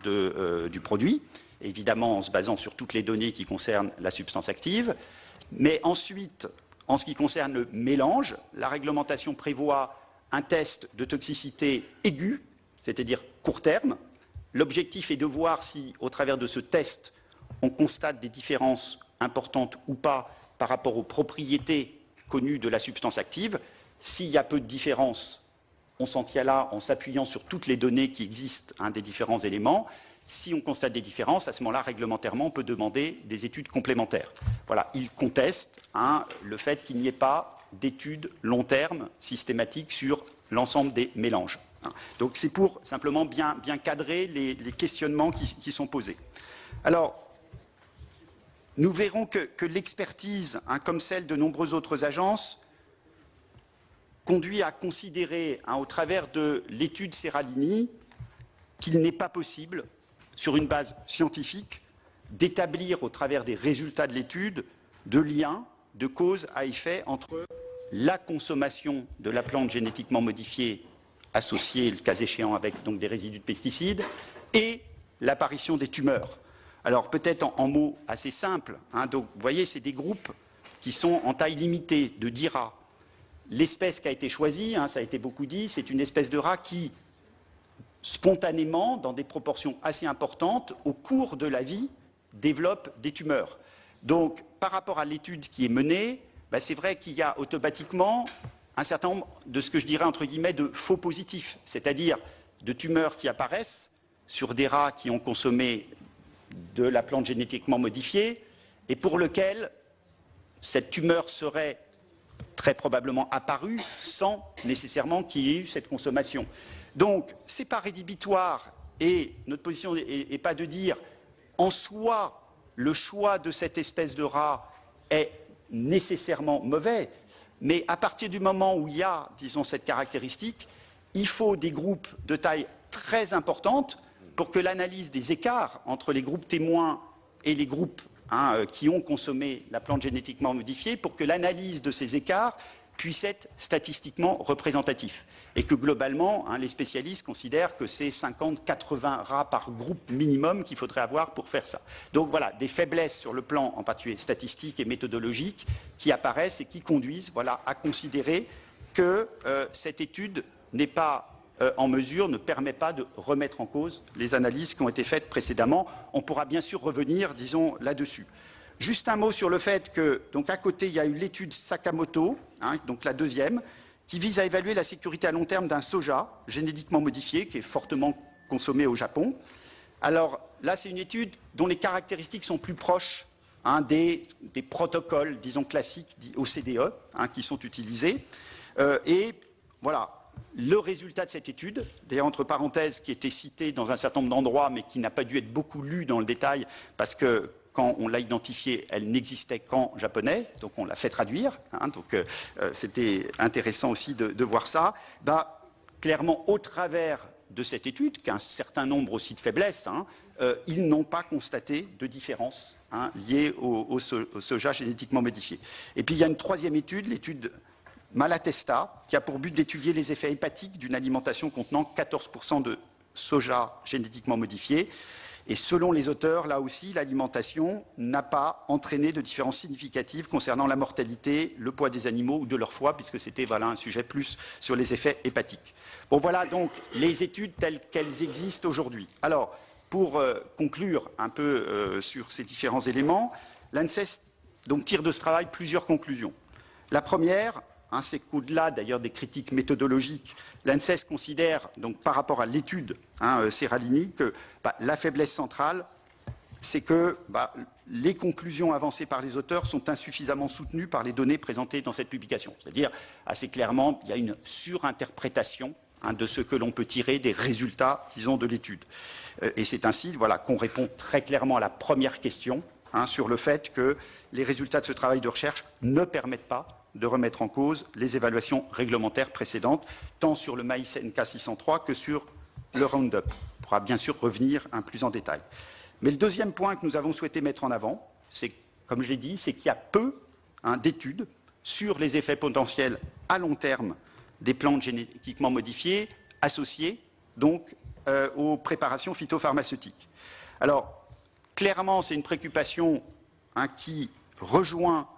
Speaker 4: du produit, évidemment en se basant sur toutes les données qui concernent la substance active. Mais ensuite, en ce qui concerne le mélange, la réglementation prévoit un test de toxicité aiguë, c'est-à-dire court terme. L'objectif est de voir si, au travers de ce test, on constate des différences importantes ou pas par rapport aux propriétés connues de la substance active. S'il y a peu de différences, on s'en tient là en s'appuyant sur toutes les données qui existent des différents éléments. Si on constate des différences, à ce moment-là, réglementairement, on peut demander des études complémentaires. Voilà, il conteste le fait qu'il n'y ait pas d'études long terme systématiques sur l'ensemble des mélanges. Donc c'est pour simplement bien cadrer les questionnements qui sont posés. Alors, nous verrons que l'expertise, comme celle de nombreuses autres agences, conduit à considérer, au travers de l'étude Seralini, qu'il n'est pas possible, sur une base scientifique, d'établir au travers des résultats de l'étude de lien, de cause à effet entre la consommation de la plante génétiquement modifiée associée, le cas échéant, avec donc des résidus de pesticides, et l'apparition des tumeurs. Alors peut-être en mots assez simples, donc vous voyez, c'est des groupes qui sont en taille limitée, de 10 rats. L'espèce qui a été choisie, ça a été beaucoup dit, c'est une espèce de rat qui, spontanément, dans des proportions assez importantes, au cours de la vie, développe des tumeurs. Donc, par rapport à l'étude qui est menée, c'est vrai qu'il y a automatiquement un certain nombre de ce que je dirais, entre guillemets, de faux positifs, c'est-à-dire de tumeurs qui apparaissent sur des rats qui ont consommé de la plante génétiquement modifiée et pour lesquels cette tumeur serait très probablement apparue sans nécessairement qu'il y ait eu cette consommation. Donc, ce n'est pas rédhibitoire et notre position n'est pas de dire en soi le choix de cette espèce de rat est nécessairement mauvais, mais à partir du moment où il y a, disons, cette caractéristique, il faut des groupes de taille très importante pour que l'analyse des écarts entre les groupes témoins et les groupes qui ont consommé la plante génétiquement modifiée, pour que l'analyse de ces écarts puisse être statistiquement représentatif. Et que globalement, les spécialistes considèrent que c'est 50-80 rats par groupe minimum qu'il faudrait avoir pour faire ça. Donc voilà, des faiblesses sur le plan en particulier statistique et méthodologique qui apparaissent et qui conduisent à considérer que cette étude n'est pas en mesure, ne permet pas de remettre en cause les analyses qui ont été faites précédemment. On pourra bien sûr revenir, disons, là-dessus. Juste un mot sur le fait que, donc à côté, il y a eu l'étude Sakamoto, donc la deuxième, qui vise à évaluer la sécurité à long terme d'un soja génétiquement modifié, qui est fortement consommé au Japon. Alors là, c'est une étude dont les caractéristiques sont plus proches des protocoles, disons, classiques, dits OCDE, qui sont utilisés. Et voilà. Le résultat de cette étude, d'ailleurs entre parenthèses, qui était cité dans un certain nombre d'endroits, mais qui n'a pas dû être beaucoup lu dans le détail, parce que quand on l'a identifiée, elle n'existait qu'en japonais, donc on l'a fait traduire, donc c'était intéressant aussi de voir ça. Clairement, au travers de cette étude, qui a un certain nombre aussi de faiblesses, ils n'ont pas constaté de différence liée au soja génétiquement modifié. Et puis il y a une troisième étude, l'étude Malatesta, qui a pour but d'étudier les effets hépatiques d'une alimentation contenant 14% de soja génétiquement modifié. Et selon les auteurs, là aussi, l'alimentation n'a pas entraîné de différences significatives concernant la mortalité, le poids des animaux ou de leur foie, puisque c'était un sujet plus sur les effets hépatiques. Bon, voilà donc les études telles qu'elles existent aujourd'hui. Alors, pour conclure un peu sur ces différents éléments, l'ANSES donc tire de ce travail plusieurs conclusions. La première, c'est qu'au-delà d'ailleurs des critiques méthodologiques, l'ANSES considère donc par rapport à l'étude Serralini que la faiblesse centrale, c'est que les conclusions avancées par les auteurs sont insuffisamment soutenues par les données présentées dans cette publication. C'est-à-dire, assez clairement, il y a une surinterprétation de ce que l'on peut tirer des résultats, disons, de l'étude. Et c'est ainsi qu'on répond très clairement à la première question sur le fait que les résultats de ce travail de recherche ne permettent pas de remettre en cause les évaluations réglementaires précédentes, tant sur le maïs NK603 que sur le Roundup. On pourra bien sûr revenir plus en détail. Mais le deuxième point que nous avons souhaité mettre en avant, c'est, comme je l'ai dit, c'est qu'il y a peu d'études sur les effets potentiels à long terme des plantes génétiquement modifiées associées donc aux préparations phytopharmaceutiques. Alors, clairement, c'est une préoccupation qui rejoint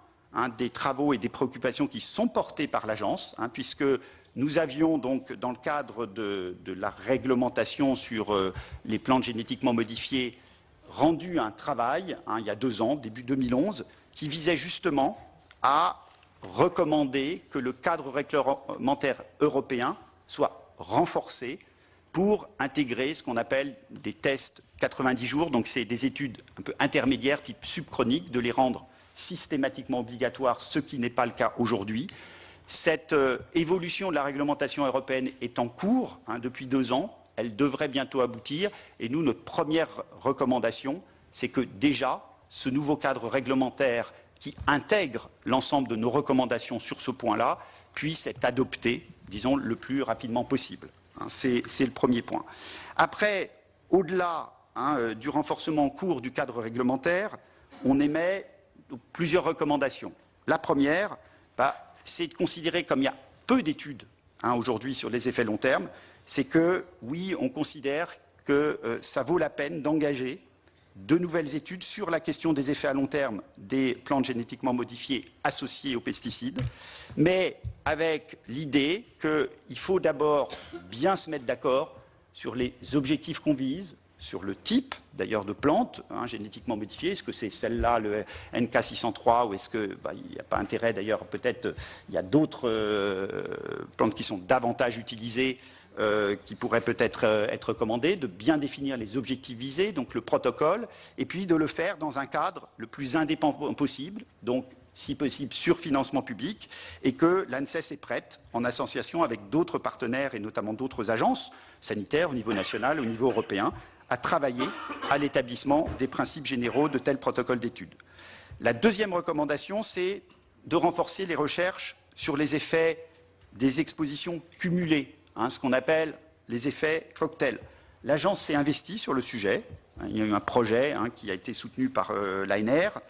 Speaker 4: des travaux et des préoccupations qui sont portées par l'agence, puisque nous avions donc, dans le cadre de la réglementation sur les plantes génétiquement modifiées, rendu un travail, il y a 2 ans, début 2011, qui visait justement à recommander que le cadre réglementaire européen soit renforcé pour intégrer ce qu'on appelle des tests 90 jours, donc c'est des études un peu intermédiaires, type subchronique, de les rendre systématiquement obligatoires, ce qui n'est pas le cas aujourd'hui. Cette évolution de la réglementation européenne est en cours depuis 2 ans. Elle devrait bientôt aboutir. Et nous, notre première recommandation, c'est que déjà, ce nouveau cadre réglementaire qui intègre l'ensemble de nos recommandations sur ce point-là puisse être adopté, disons, le plus rapidement possible. C'est le premier point. Après, au-delà du renforcement en cours du cadre réglementaire, on émet plusieurs recommandations. La première, c'est de considérer, comme il y a peu d'études aujourd'hui sur les effets long terme, c'est que, oui, on considère que ça vaut la peine d'engager de nouvelles études sur la question des effets à long terme des plantes génétiquement modifiées associées aux pesticides, mais avec l'idée qu'il faut d'abord bien se mettre d'accord sur les objectifs qu'on vise, sur le type d'ailleurs de plantes génétiquement modifiées. Est-ce que c'est celle-là, le NK603, ou est-ce qu'il n'y a pas intérêt d'ailleurs, peut-être il y a d'autres plantes qui sont davantage utilisées qui pourraient peut-être être recommandées, de bien définir les objectifs visés, donc le protocole, et puis de le faire dans un cadre le plus indépendant possible, donc si possible sur financement public, et que l'ANSES est prête, en association avec d'autres partenaires et notamment d'autres agences sanitaires au niveau national, au niveau européen, à travailler à l'établissement des principes généraux de tels protocoles d'études. La deuxième recommandation, c'est de renforcer les recherches sur les effets des expositions cumulées, ce qu'on appelle les effets cocktails. L'agence s'est investie sur le sujet. Il y a eu un projet qui a été soutenu par l'ANR,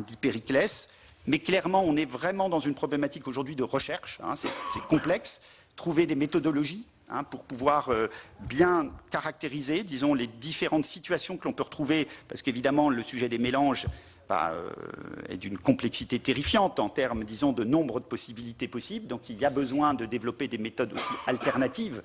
Speaker 4: dit Périclès. Mais clairement, on est vraiment dans une problématique aujourd'hui de recherche. C'est complexe. Trouver des méthodologies pour pouvoir bien caractériser, disons, les différentes situations que l'on peut retrouver, parce qu'évidemment, le sujet des mélanges est d'une complexité terrifiante en termes, disons, de nombre de possibilités possibles. Donc il y a besoin de développer des méthodes aussi alternatives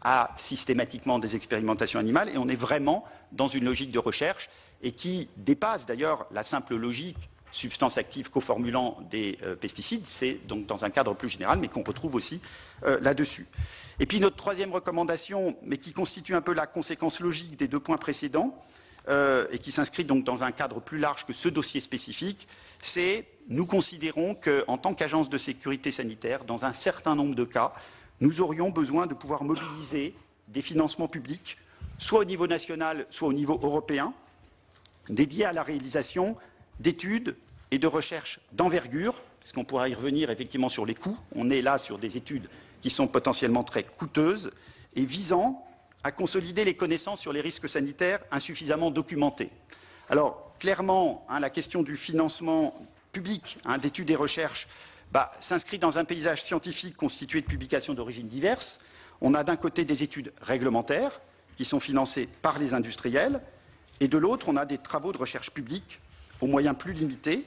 Speaker 4: à systématiquement des expérimentations animales. Et on est vraiment dans une logique de recherche et qui dépasse d'ailleurs la simple logique substances actives coformulant des pesticides. C'est donc dans un cadre plus général, mais qu'on retrouve aussi là-dessus. Et puis notre troisième recommandation, mais qui constitue un peu la conséquence logique des 2 points précédents, et qui s'inscrit donc dans un cadre plus large que ce dossier spécifique, c'est nous considérons qu'en tant qu'agence de sécurité sanitaire, dans un certain nombre de cas, nous aurions besoin de pouvoir mobiliser des financements publics, soit au niveau national, soit au niveau européen, dédiés à la réalisation d'études et de recherches d'envergure, parce qu'on pourra y revenir effectivement sur les coûts. On est là sur des études qui sont potentiellement très coûteuses et visant à consolider les connaissances sur les risques sanitaires insuffisamment documentés. Alors, clairement, la question du financement public d'études et recherches s'inscrit dans un paysage scientifique constitué de publications d'origine diverses. On a d'un côté des études réglementaires qui sont financées par les industriels, et de l'autre, on a des travaux de recherche publique aux moyens plus limités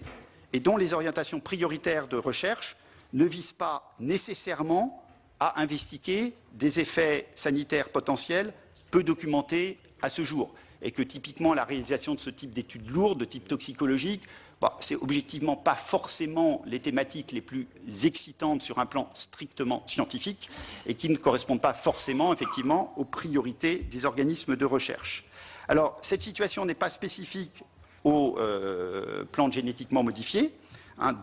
Speaker 4: et dont les orientations prioritaires de recherche ne visent pas nécessairement à investiguer des effets sanitaires potentiels peu documentés à ce jour. et que typiquement la réalisation de ce type d'études lourdes, de type toxicologique, c'est objectivement pas forcément les thématiques les plus excitantes sur un plan strictement scientifique et qui ne correspondent pas forcément, effectivement, aux priorités des organismes de recherche. Alors, cette situation n'est pas spécifique aux plantes génétiquement modifiées.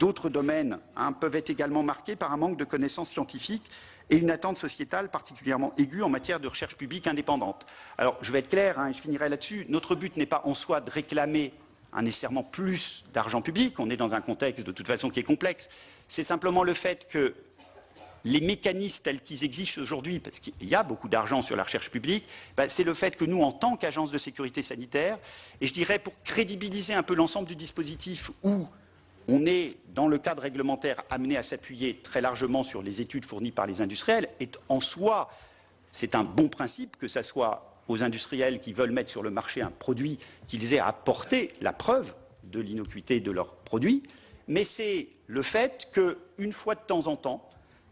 Speaker 4: D'autres domaines peuvent être également marqués par un manque de connaissances scientifiques et une attente sociétale particulièrement aiguë en matière de recherche publique indépendante. Alors, je vais être clair, et je finirai là-dessus. Notre but n'est pas en soi de réclamer nécessairement plus d'argent public. On est dans un contexte de toute façon qui est complexe. C'est simplement le fait que les mécanismes tels qu'ils existent aujourd'hui, parce qu'il y a beaucoup d'argent sur la recherche publique, c'est le fait que nous, en tant qu'agence de sécurité sanitaire, et je dirais pour crédibiliser un peu l'ensemble du dispositif où on est, dans le cadre réglementaire, amené à s'appuyer très largement sur les études fournies par les industriels, et en soi, c'est un bon principe que ça soit aux industriels qui veulent mettre sur le marché un produit qu'ils aient à apporter la preuve de l'innocuité de leur produit, mais c'est le fait qu'une fois de temps en temps,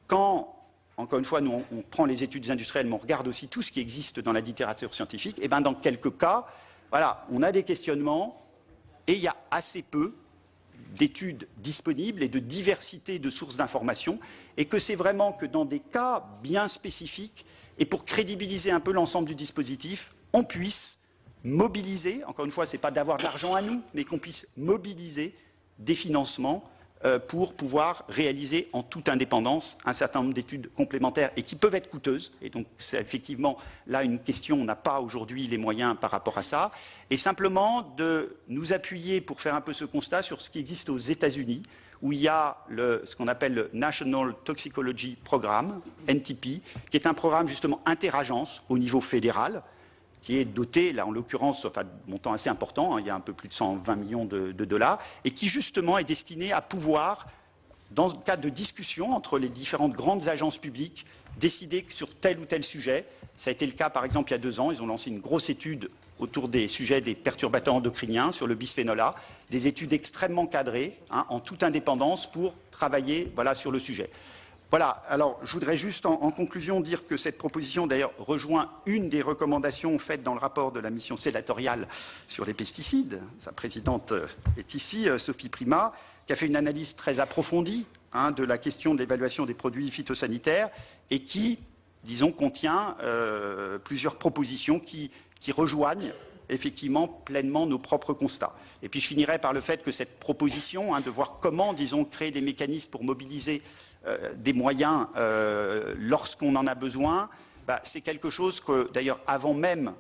Speaker 4: quand, encore une fois, nous on prend les études industrielles, mais on regarde aussi tout ce qui existe dans la littérature scientifique, et bien dans quelques cas, voilà, on a des questionnements et il y a assez peu d'études disponibles et de diversité de sources d'informations, et que c'est vraiment que dans des cas bien spécifiques, et pour crédibiliser un peu l'ensemble du dispositif, on puisse mobiliser, encore une fois, ce n'est pas d'avoir de l'argent à nous, mais qu'on puisse mobiliser des financements pour pouvoir réaliser en toute indépendance un certain nombre d'études complémentaires et qui peuvent être coûteuses. Et donc, c'est effectivement là une question, on n'a pas aujourd'hui les moyens par rapport à ça. Et simplement de nous appuyer pour faire un peu ce constat sur ce qui existe aux États-Unis, où il y a ce qu'on appelle le National Toxicology Program, NTP, qui est un programme justement interagences au niveau fédéral, qui est doté, là en l'occurrence, enfin, de montant assez important, il y a un peu plus de 120 millions de dollars, et qui justement est destiné à pouvoir, dans le cadre de discussions entre les différentes grandes agences publiques, décider sur tel ou tel sujet. Ça a été le cas, par exemple, il y a 2 ans, ils ont lancé une grosse étude autour des sujets des perturbateurs endocriniens sur le bisphénol A, des études extrêmement cadrées, en toute indépendance, pour travailler sur le sujet. Voilà, alors je voudrais juste en conclusion dire que cette proposition d'ailleurs rejoint une des recommandations faites dans le rapport de la mission sénatoriale sur les pesticides. Sa présidente est ici, Sophie Primas, qui a fait une analyse très approfondie de la question de l'évaluation des produits phytosanitaires et qui, disons, contient plusieurs propositions qui rejoignent effectivement pleinement nos propres constats. Et puis je finirai par le fait que cette proposition, de voir comment, disons, créer des mécanismes pour mobiliser des moyens lorsqu'on en a besoin, c'est quelque chose que, d'ailleurs, avant même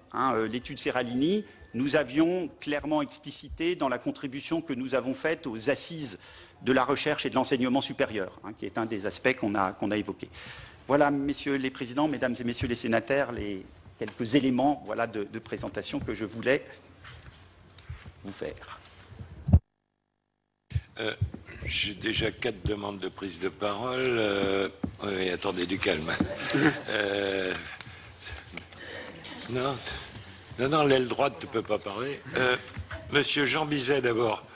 Speaker 4: l'étude Serralini, nous avions clairement explicité dans la contribution que nous avons faite aux assises de la recherche et de l'enseignement supérieur, qui est un des aspects qu'on a évoqués. Voilà, messieurs les présidents, mesdames et messieurs les sénateurs, les quelques éléments de présentation que je voulais vous faire.
Speaker 2: J'ai déjà 4 demandes de prise de parole. Oui, attendez, du calme. Non, l'aile droite ne peut pas parler. Monsieur Jean Bizet, d'abord.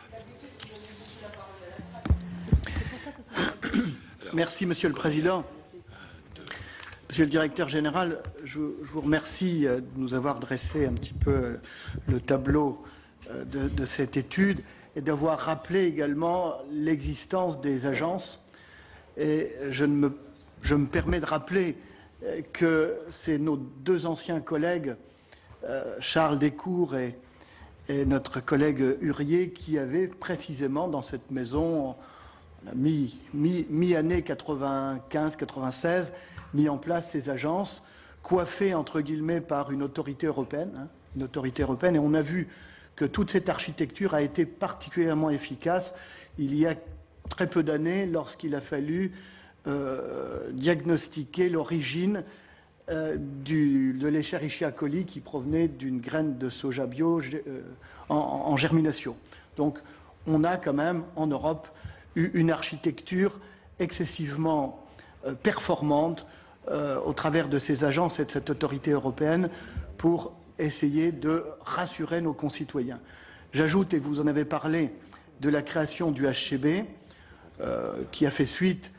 Speaker 5: Merci, Monsieur le Président. Monsieur le Directeur Général, je vous remercie de nous avoir dressé un petit peu le tableau de cette étude et d'avoir rappelé également l'existence des agences. Et je me permets de rappeler que c'est nos 2 anciens collègues, Charles Descours et notre collègue Hurier, qui avaient précisément dans cette maison, mi-année 95-96, mis en place ces agences, coiffées entre guillemets par une autorité européenne, et on a vu que toute cette architecture a été particulièrement efficace il y a très peu d'années lorsqu'il a fallu diagnostiquer l'origine de l'Escherichia coli qui provenait d'une graine de soja bio en germination. Donc on a quand même en Europe eu une architecture excessivement performante au travers de ces agences et de cette autorité européenne pour essayer de rassurer nos concitoyens. J'ajoute, et vous en avez parlé, de la création du HCB, qui a fait suite,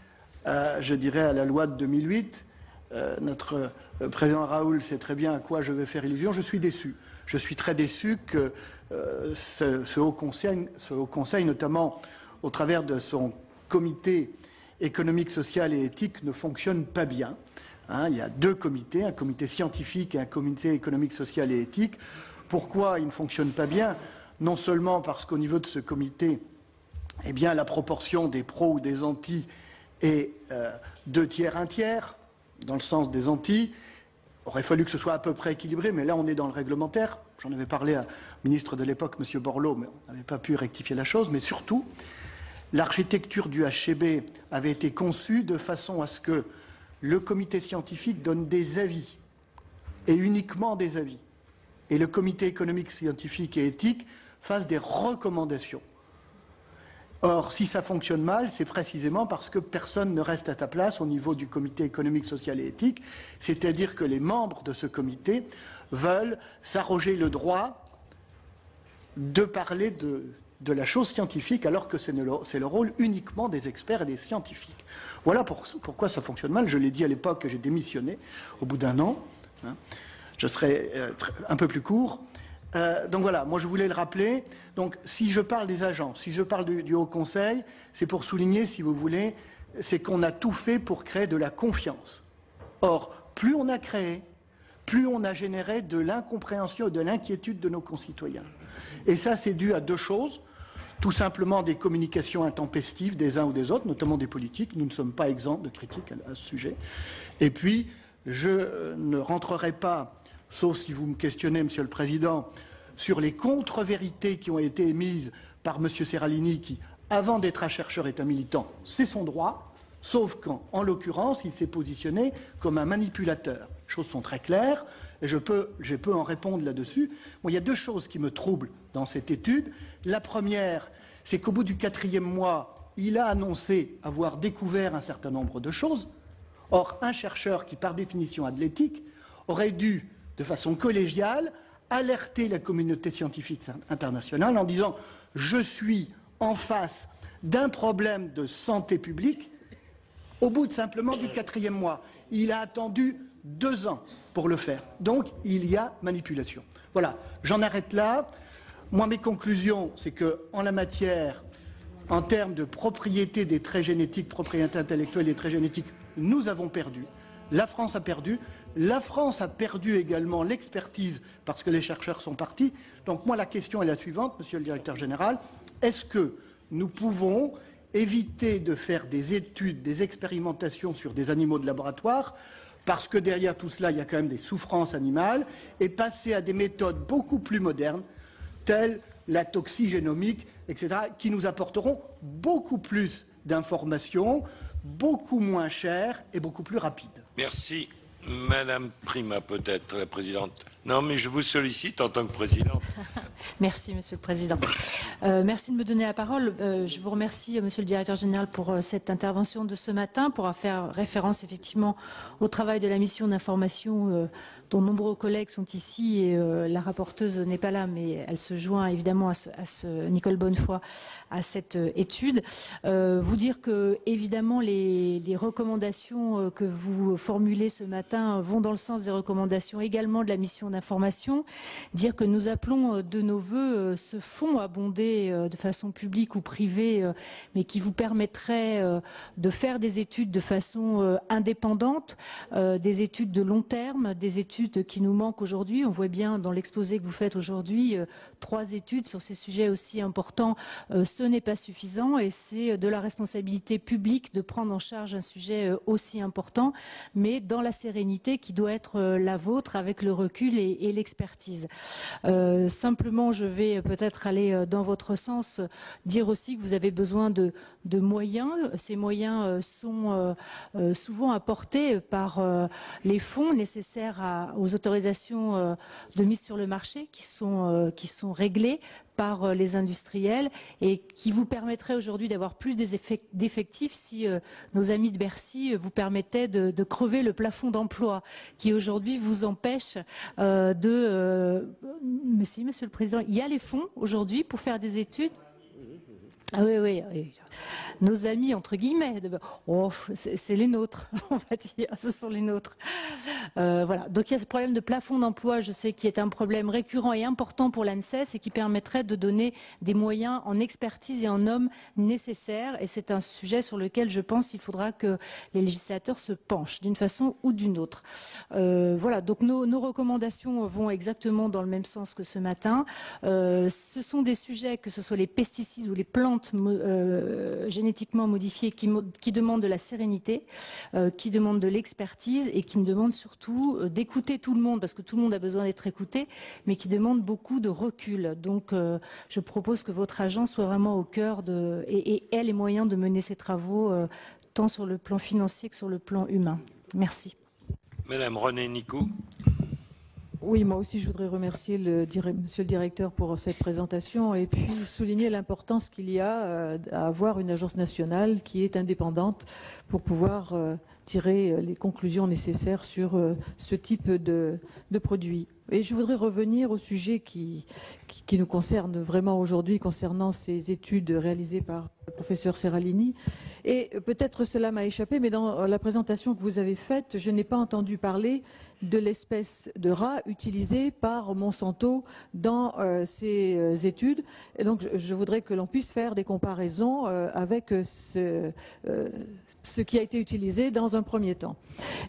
Speaker 5: je dirais, à la loi de 2008, notre président Raoul sait très bien à quoi je vais faire illusion. Je suis déçu. Je suis très déçu que ce Haut Conseil, notamment au travers de son comité économique, social et éthique, ne fonctionne pas bien. Il y a deux comités, un comité scientifique et un comité économique, social et éthique. Pourquoi il ne fonctionne pas bien? Non seulement parce qu'au niveau de ce comité, eh bien, la proportion des pros ou des antis est 2 tiers, 1 tiers, dans le sens des antis. Il aurait fallu que ce soit à peu près équilibré, mais là, on est dans le réglementaire. J'en avais parlé à ministre de l'époque, M. Borloo, mais on n'avait pas pu rectifier la chose. Mais surtout, l'architecture du HCB avait été conçue de façon à ce que le comité scientifique donne des avis, et uniquement des avis, et le comité économique, scientifique et éthique fasse des recommandations. Or, si ça fonctionne mal, c'est précisément parce que personne ne reste à ta place au niveau du comité économique, social et éthique, c'est-à-dire que les membres de ce comité veulent s'arroger le droit de parler de la chose scientifique, alors que c'est le rôle uniquement des experts et des scientifiques. Voilà pourquoi ça fonctionne mal. Je l'ai dit à l'époque que j'ai démissionné au bout d'un an. Je serai un peu plus court. Donc voilà, moi je voulais le rappeler. Donc si je parle des agences, si je parle du Haut Conseil, c'est pour souligner, si vous voulez, c'est qu'on a tout fait pour créer de la confiance. Or, plus on a créé, plus on a généré de l'incompréhension et de l'inquiétude de nos concitoyens. Et ça, c'est dû à deux choses. Tout simplement des communications intempestives des uns ou des autres, notamment des politiques. Nous ne sommes pas exempts de critiques à ce sujet. Et puis, je ne rentrerai pas, sauf si vous me questionnez, Monsieur le Président, sur les contre-vérités qui ont été émises par M. Serralini, qui, avant d'être un chercheur, est un militant. C'est son droit, sauf qu'en l'occurrence, il s'est positionné comme un manipulateur. Les choses sont très claires, et je peux en répondre là-dessus. Bon, il y a deux choses qui me troublent dans cette étude. La première, c'est qu'au bout du 4e mois, il a annoncé avoir découvert un certain nombre de choses. Or, un chercheur qui, par définition, a de l'éthique, aurait dû, de façon collégiale, alerter la communauté scientifique internationale en disant « Je suis en face d'un problème de santé publique » au bout simplement du 4e mois. Il a attendu 2 ans pour le faire. Donc, il y a manipulation. Voilà, j'en arrête là. Moi, mes conclusions, c'est qu'en la matière, en termes de propriété des traits génétiques, propriété intellectuelle des traits génétiques, nous avons perdu. La France a perdu. La France a perdu également l'expertise parce que les chercheurs sont partis. Donc moi, la question est la suivante, Monsieur le Directeur Général. Est-ce que nous pouvons éviter de faire des études, des expérimentations sur des animaux de laboratoire, parce que derrière tout cela, il y a quand même des souffrances animales, et passer à des méthodes beaucoup plus modernes, telles la toxigénomique, etc., qui nous apporteront beaucoup plus d'informations, beaucoup moins chères et beaucoup plus rapides.
Speaker 2: Merci. Madame Prima, peut-être, la présidente. Non, mais je vous sollicite en tant que présidente.
Speaker 6: Merci, Monsieur le Président. Merci de me donner la parole. Je vous remercie, Monsieur le Directeur Général, pour cette intervention de ce matin, pour faire référence effectivement au travail de la mission d'information dont nombreux collègues sont ici et la rapporteuse n'est pas là, mais elle se joint évidemment Nicole Bonnefoy à cette étude. Vous dire que évidemment les recommandations que vous formulez ce matin vont dans le sens des recommandations également de la mission d'information. Dire que nous appelons de nos voeux ce fonds abondé de façon publique ou privée, mais qui vous permettrait de faire des études de façon indépendante, des études de long terme, des études qui nous manquent aujourd'hui. On voit bien dans l'exposé que vous faites aujourd'hui 3 études sur ces sujets aussi importants. Ce n'est pas suffisant et c'est de la responsabilité publique de prendre en charge un sujet aussi important, mais dans la sérénité qui doit être la vôtre avec le recul et l'expertise. Simplement, je vais peut-être aller dans votre sens, dire aussi que vous avez besoin de moyens. Ces moyens sont souvent apportés par les fonds nécessaires aux autorisations de mise sur le marché qui sont réglées par les industriels et qui vous permettraient aujourd'hui d'avoir plus d'effectifs si nos amis de Bercy vous permettaient de crever le plafond d'emploi qui aujourd'hui vous empêche Mais si, Monsieur le Président, il y a les fonds aujourd'hui pour faire des études. Ah oui. nos amis entre guillemets. Oh, c'est les nôtres, on va dire, ce sont les nôtres. Voilà. Donc il y a ce problème de plafond d'emploi, je sais, qui est un problème récurrent et important pour l'ANSES et qui permettrait de donner des moyens en expertise et en hommes nécessaires. Et c'est un sujet sur lequel je pense qu'il faudra que les législateurs se penchent d'une façon ou d'une autre. Voilà. Donc nos recommandations vont exactement dans le même sens que ce matin. Ce sont des sujets, que ce soit les pesticides ou les plantes génétiquement modifiées, qui demandent de la sérénité, qui demandent de l'expertise et qui demandent surtout d'écouter tout le monde, parce que tout le monde a besoin d'être écouté, mais qui demandent beaucoup de recul. Donc je propose que votre agence soit vraiment au cœur et ait les moyens de mener ces travaux tant sur le plan financier que sur le plan humain. Merci.
Speaker 2: Madame René Nicou.
Speaker 7: Oui, moi aussi je voudrais remercier Monsieur le Directeur pour cette présentation et puis souligner l'importance qu'il y a à avoir une agence nationale qui est indépendante pour pouvoir tirer les conclusions nécessaires sur ce type de produits. Et je voudrais revenir au sujet qui nous concerne vraiment aujourd'hui concernant ces études réalisées par le professeur Seralini. Et peut-être cela m'a échappé, mais dans la présentation que vous avez faite, je n'ai pas entendu parler de l'espèce de rat utilisée par Monsanto dans ces études. Et donc, je voudrais que l'on puisse faire des comparaisons avec ce qui a été utilisé dans un premier temps.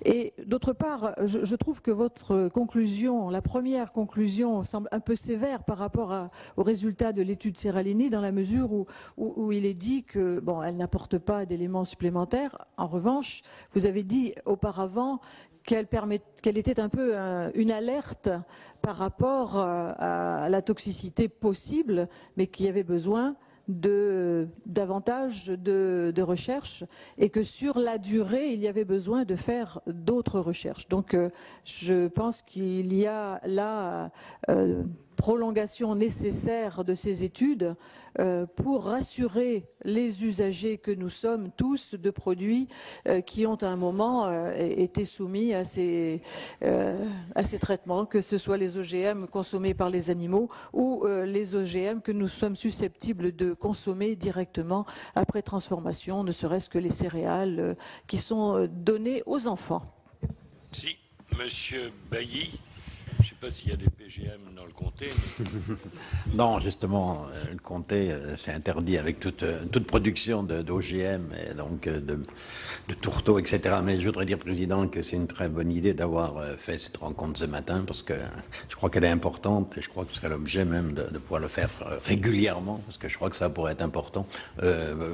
Speaker 7: Et d'autre part, je trouve que votre conclusion, la première conclusion, semble un peu sévère par rapport aux résultats de l'étude Seralini, dans la mesure où il est dit que, bon, elle n'apporte pas d'éléments supplémentaires. En revanche, vous avez dit auparavant qu'elle était un peu une alerte par rapport à la toxicité possible, mais qu'il y avait besoin davantage de recherches et que sur la durée, il y avait besoin de faire d'autres recherches. Donc, je pense qu'il y a là prolongation nécessaire de ces études pour rassurer les usagers que nous sommes tous de produits qui ont à un moment été soumis à ces traitements, que ce soit les OGM consommés par les animaux ou les OGM que nous sommes susceptibles de consommer directement après transformation, ne serait-ce que les céréales qui sont données aux enfants.
Speaker 2: Si, Monsieur Bailly. Je ne sais pas s'il y a des PGM dans le comté. Mais...
Speaker 8: Non, justement, le comté, c'est interdit avec toute production d'OGM et donc de tourteaux, etc. Mais je voudrais dire, Président, que c'est une très bonne idée d'avoir fait cette rencontre ce matin parce que je crois qu'elle est importante et je crois que ce serait l'objet même de pouvoir le faire régulièrement parce que je crois que ça pourrait être important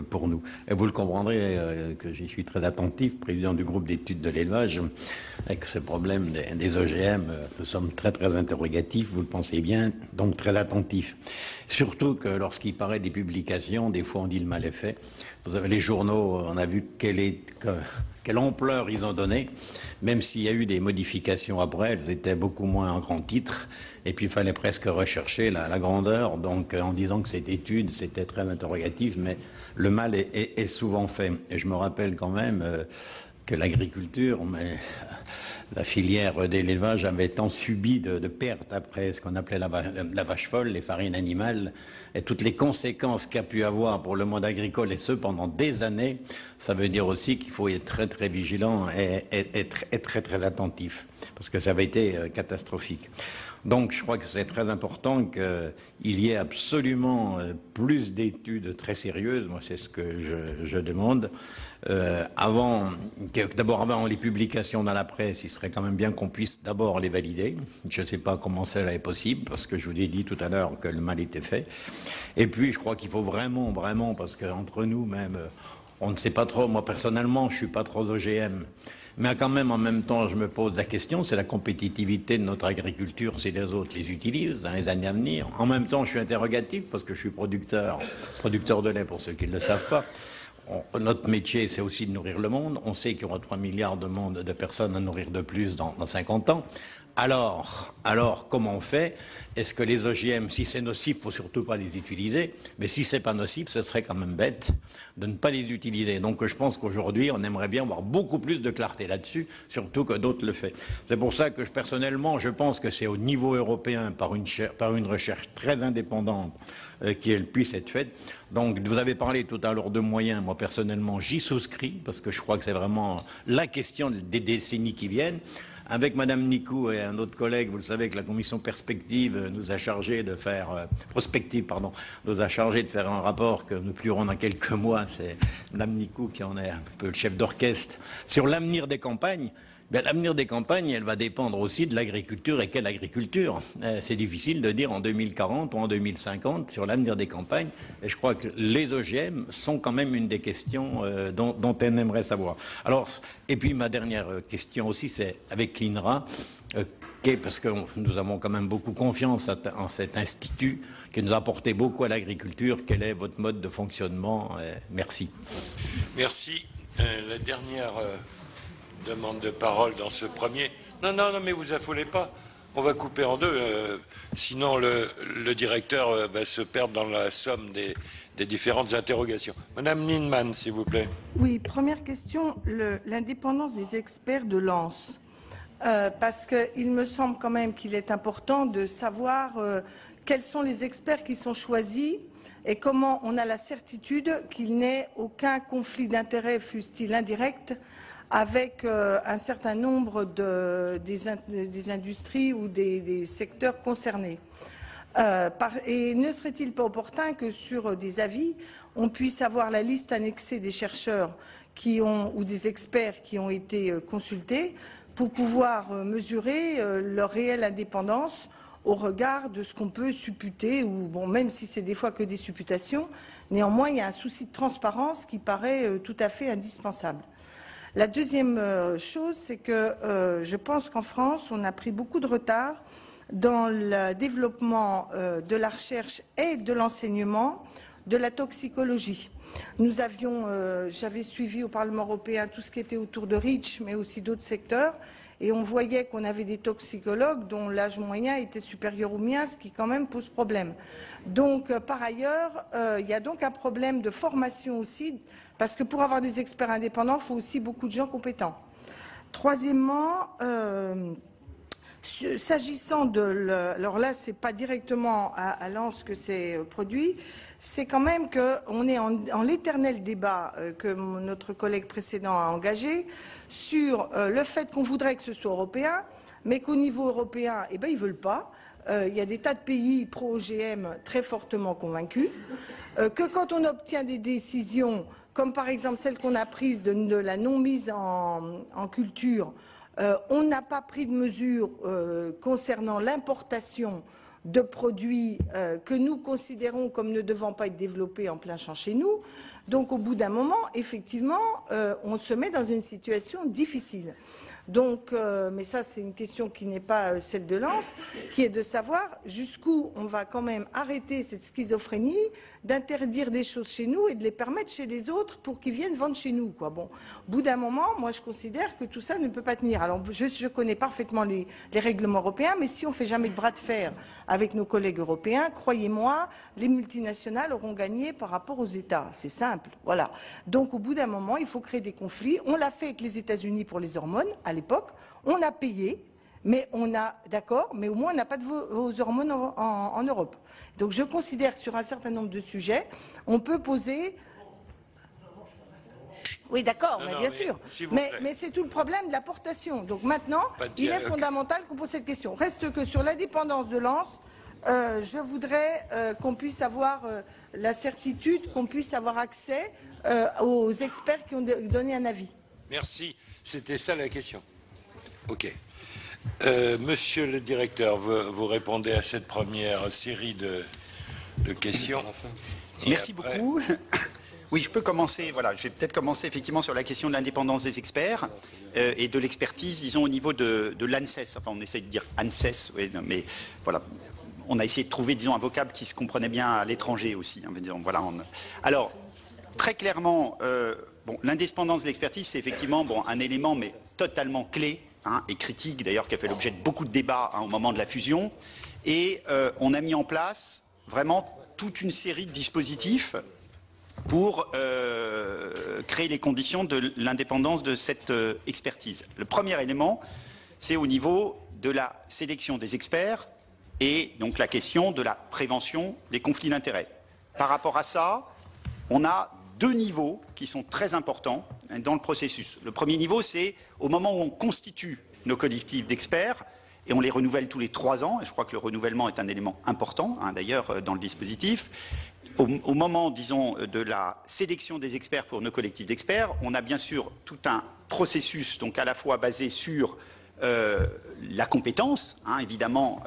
Speaker 8: pour nous. Et vous le comprendrez que j'y suis très attentif, Président du groupe d'études de l'élevage, avec ce problème des OGM, nous sommes très interrogatifs, vous le pensez bien, donc très attentifs. Surtout que lorsqu'il paraît des publications, des fois on dit le mal est fait. Vous avez les journaux, on a vu quelle ampleur ils ont donné, même s'il y a eu des modifications après, elles étaient beaucoup moins en grand titre, et puis il fallait presque rechercher la grandeur, donc en disant que cette étude, c'était très interrogatif, mais le mal est souvent fait. Et je me rappelle quand même que l'agriculture, mais la filière d'élevage avait tant subi de pertes après ce qu'on appelait la vache folle, les farines animales, et toutes les conséquences qu'a pu avoir pour le monde agricole, et ce pendant des années, ça veut dire aussi qu'il faut être très vigilant et très attentif, parce que ça avait été catastrophique. Donc je crois que c'est très important qu'il y ait absolument plus d'études très sérieuses, moi c'est ce que je demande. D'abord avant les publications dans la presse, il serait quand même bien qu'on puisse d'abord les valider. Je ne sais pas comment cela est possible, parce que je vous ai dit tout à l'heure que le mal était fait. Et puis je crois qu'il faut vraiment, parce qu'entre nous même, on ne sait pas trop, moi personnellement je ne suis pas trop OGM. Mais quand même, en même temps, je me pose la question, c'est la compétitivité de notre agriculture si les autres les utilisent dans les années à venir. En même temps, je suis interrogatif parce que je suis producteur de lait pour ceux qui ne le savent pas. Notre métier, c'est aussi de nourrir le monde. On sait qu'il y aura 3 milliards de personnes à nourrir de plus dans 50 ans. Alors, comment on fait? Est-ce que les OGM, si c'est nocif, il ne faut surtout pas les utiliser? Mais si ce n'est pas nocif, ce serait quand même bête de ne pas les utiliser. Donc je pense qu'aujourd'hui, on aimerait bien avoir beaucoup plus de clarté là-dessus, surtout que d'autres le font. C'est pour ça que personnellement, je pense que c'est au niveau européen, par une recherche très indépendante, qu'elle puisse être faite. Donc vous avez parlé tout à l'heure de moyens. Moi, personnellement, j'y souscris, parce que je crois que c'est vraiment la question des décennies qui viennent. Avec Madame Nicou et un autre collègue, vous le savez que la commission Prospective nous a chargé de faire un rapport que nous publierons dans quelques mois. C'est Madame Nicou qui en est un peu le chef d'orchestre sur l'avenir des campagnes. Bien, l'avenir des campagnes, elle va dépendre aussi de l'agriculture. Et quelle agriculture? C'est difficile de dire en 2040 ou en 2050 sur l'avenir des campagnes. Et je crois que les OGM sont quand même une des questions dont elle aimerait savoir. Alors, et puis ma dernière question aussi, c'est avec l'INRA, parce que nous avons quand même beaucoup confiance en cet institut qui nous a apporté beaucoup à l'agriculture. Quel est votre mode de fonctionnement? Merci.
Speaker 2: Merci. La dernière... demande de parole dans ce premier. Non, mais vous affolez pas. On va couper en deux. Sinon, le directeur va se perdre dans la somme des différentes interrogations. Madame Lindemann, s'il vous plaît.
Speaker 9: Oui, première question, l'indépendance des experts de l'ANS. Parce qu'il me semble quand même qu'il est important de savoir quels sont les experts qui sont choisis et comment on a la certitude qu'il n'ait aucun conflit d'intérêts, fût-il indirect, avec un certain nombre des industries ou des secteurs concernés. Et ne serait-il pas opportun que sur des avis, on puisse avoir la liste annexée des chercheurs ou des experts qui ont été consultés pour pouvoir mesurer leur réelle indépendance au regard de ce qu'on peut supputer, ou bon, même si c'est des fois que des supputations, néanmoins il y a un souci de transparence qui paraît tout à fait indispensable. La deuxième chose, c'est que je pense qu'en France, on a pris beaucoup de retard dans le développement de la recherche et de l'enseignement de la toxicologie. J'avais suivi au Parlement européen tout ce qui était autour de REACH, mais aussi d'autres secteurs, et on voyait qu'on avait des toxicologues dont l'âge moyen était supérieur au mien, ce qui quand même pose problème. Donc, par ailleurs, il y a donc un problème de formation aussi, parce que pour avoir des experts indépendants, il faut aussi beaucoup de gens compétents. Troisièmement, s'agissant alors là, c'est pas directement à Lens que c'est produit, c'est quand même qu'on est en l'éternel débat que notre collègue précédent a engagé sur le fait qu'on voudrait que ce soit européen, mais qu'au niveau européen, eh ben, ils veulent pas. Il y a des tas de pays pro-OGM très fortement convaincus, que quand on obtient des décisions, comme par exemple celle qu'on a prise de la non-mise en culture, on n'a pas pris de mesures concernant l'importation de produits que nous considérons comme ne devant pas être développés en plein champ chez nous. Donc au bout d'un moment, effectivement, on se met dans une situation difficile. Donc, mais ça c'est une question qui n'est pas celle de Lens, qui est de savoir jusqu'où on va quand même arrêter cette schizophrénie d'interdire des choses chez nous et de les permettre chez les autres pour qu'ils viennent vendre chez nous, quoi. Bon, au bout d'un moment, moi je considère que tout ça ne peut pas tenir. Alors je connais parfaitement les règlements européens, mais si on ne fait jamais de bras de fer avec nos collègues européens, croyez-moi, les multinationales auront gagné par rapport aux États. C'est simple, voilà. Donc au bout d'un moment, il faut créer des conflits. On l'a fait avec les États-Unis pour les hormones, à l'époque, on a payé, mais on a, d'accord, mais au moins on n'a pas de vos hormones en Europe. Donc je considère que sur un certain nombre de sujets, on peut poser... Oui, d'accord, bien sûr. Mais c'est tout le problème de l'importation. Donc maintenant, il est fondamental qu'on pose cette question. Reste que sur l'indépendance de Lens, je voudrais qu'on puisse avoir la certitude, qu'on puisse avoir accès aux experts qui ont donné un avis.
Speaker 2: Merci. C'était ça la question. OK. Monsieur le directeur, vous répondez à cette première série de questions.
Speaker 4: Merci beaucoup. Oui, je peux commencer. Voilà, je vais peut-être commencer effectivement sur la question de l'indépendance des experts et de l'expertise, disons, au niveau de l'ANSES. Enfin, on essaye de dire ANSES, oui, mais voilà. On a essayé de trouver, disons, un vocable qui se comprenait bien à l'étranger aussi. Hein, disons, voilà, Alors, très clairement... Bon, l'indépendance de l'expertise, c'est effectivement un élément, mais totalement clé et critique d'ailleurs, qui a fait l'objet de beaucoup de débats au moment de la fusion. Et on a mis en place vraiment toute une série de dispositifs pour créer les conditions de l'indépendance de cette expertise. Le premier élément, c'est au niveau de la sélection des experts et donc la question de la prévention des conflits d'intérêts. Par rapport à ça, on a deux niveaux qui sont très importants dans le processus. Le premier niveau, c'est au moment où on constitue nos collectifs d'experts, et on les renouvelle tous les 3 ans, et je crois que le renouvellement est un élément important, d'ailleurs, dans le dispositif. Au moment, disons, de la sélection des experts pour nos collectifs d'experts, on a bien sûr tout un processus, donc à la fois basé sur la compétence, évidemment,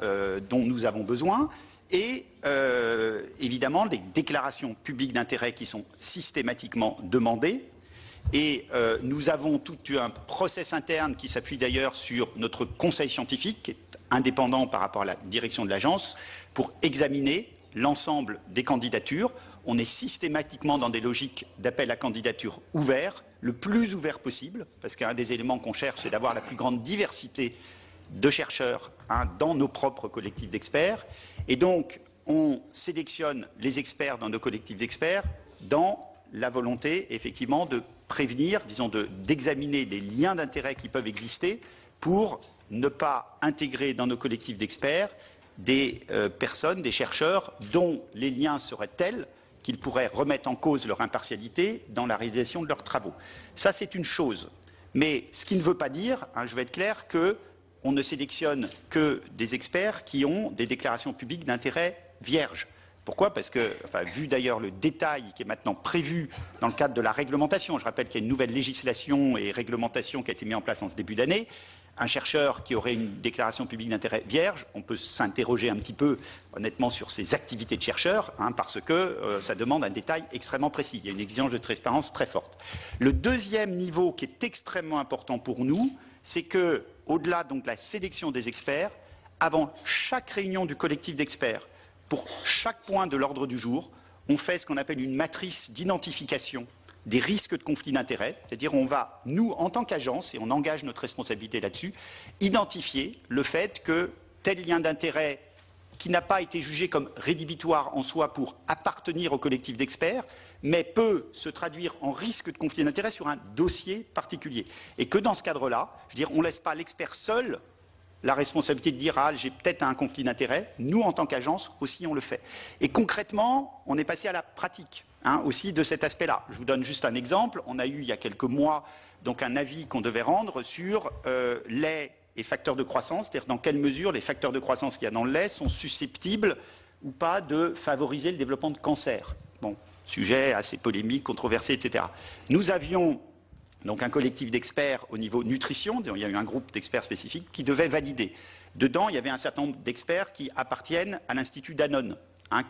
Speaker 4: dont nous avons besoin, et évidemment les déclarations publiques d'intérêt qui sont systématiquement demandées. Et nous avons tout un process interne qui s'appuie d'ailleurs sur notre conseil scientifique, qui est indépendant par rapport à la direction de l'agence, pour examiner l'ensemble des candidatures. On est systématiquement dans des logiques d'appel à candidature ouvert, le plus ouvert possible, parce qu'un des éléments qu'on cherche, c'est d'avoir la plus grande diversité de chercheurs dans nos propres collectifs d'experts. Et donc, on sélectionne les experts dans nos collectifs d'experts dans la volonté, effectivement, de prévenir, disons, d'examiner des liens d'intérêt qui peuvent exister pour ne pas intégrer dans nos collectifs d'experts des personnes, des chercheurs dont les liens seraient tels qu'ils pourraient remettre en cause leur impartialité dans la réalisation de leurs travaux. Ça, c'est une chose. Mais ce qui ne veut pas dire, je vais être clair, qu'on ne sélectionne que des experts qui ont des déclarations publiques d'intérêt vierges. Pourquoi? Parce que, vu d'ailleurs le détail qui est maintenant prévu dans le cadre de la réglementation, je rappelle qu'il y a une nouvelle législation et réglementation qui a été mise en place en ce début d'année, un chercheur qui aurait une déclaration publique d'intérêt vierge, on peut s'interroger un petit peu, honnêtement, sur ses activités de chercheur, parce que ça demande un détail extrêmement précis. Il y a une exigence de transparence très forte. Le deuxième niveau qui est extrêmement important pour nous, c'est que, au-delà donc de la sélection des experts, avant chaque réunion du collectif d'experts, pour chaque point de l'ordre du jour, on fait ce qu'on appelle une matrice d'identification des risques de conflit d'intérêts, c'est-à-dire on va, nous, en tant qu'agence, et on engage notre responsabilité là-dessus, identifier le fait que tel lien d'intérêt qui n'a pas été jugé comme rédhibitoire en soi pour appartenir au collectif d'experts, mais peut se traduire en risque de conflit d'intérêts sur un dossier particulier. Et que dans ce cadre-là, je veux dire, on ne laisse pas l'expert seul la responsabilité de dire « Ah, j'ai peut-être un conflit d'intérêts ». Nous, en tant qu'agence, aussi, on le fait. Et concrètement, on est passé à la pratique aussi de cet aspect-là. Je vous donne juste un exemple. On a eu, il y a quelques mois, donc un avis qu'on devait rendre sur lait et facteurs de croissance, c'est-à-dire dans quelle mesure les facteurs de croissance qu'il y a dans le lait sont susceptibles ou pas de favoriser le développement de cancer. Bon, sujet assez polémique, controversé, etc. Nous avions donc un collectif d'experts au niveau nutrition, il y a eu un groupe d'experts spécifiques qui devait valider. Dedans, il y avait un certain nombre d'experts qui appartiennent à l'Institut Danone,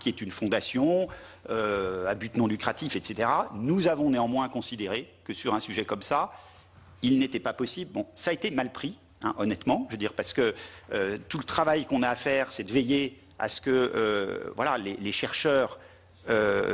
Speaker 4: qui est une fondation à but non lucratif, etc. Nous avons néanmoins considéré que sur un sujet comme ça, il n'était pas possible. Bon, ça a été mal pris, honnêtement, je veux dire, parce que tout le travail qu'on a à faire, c'est de veiller à ce que voilà, les chercheurs,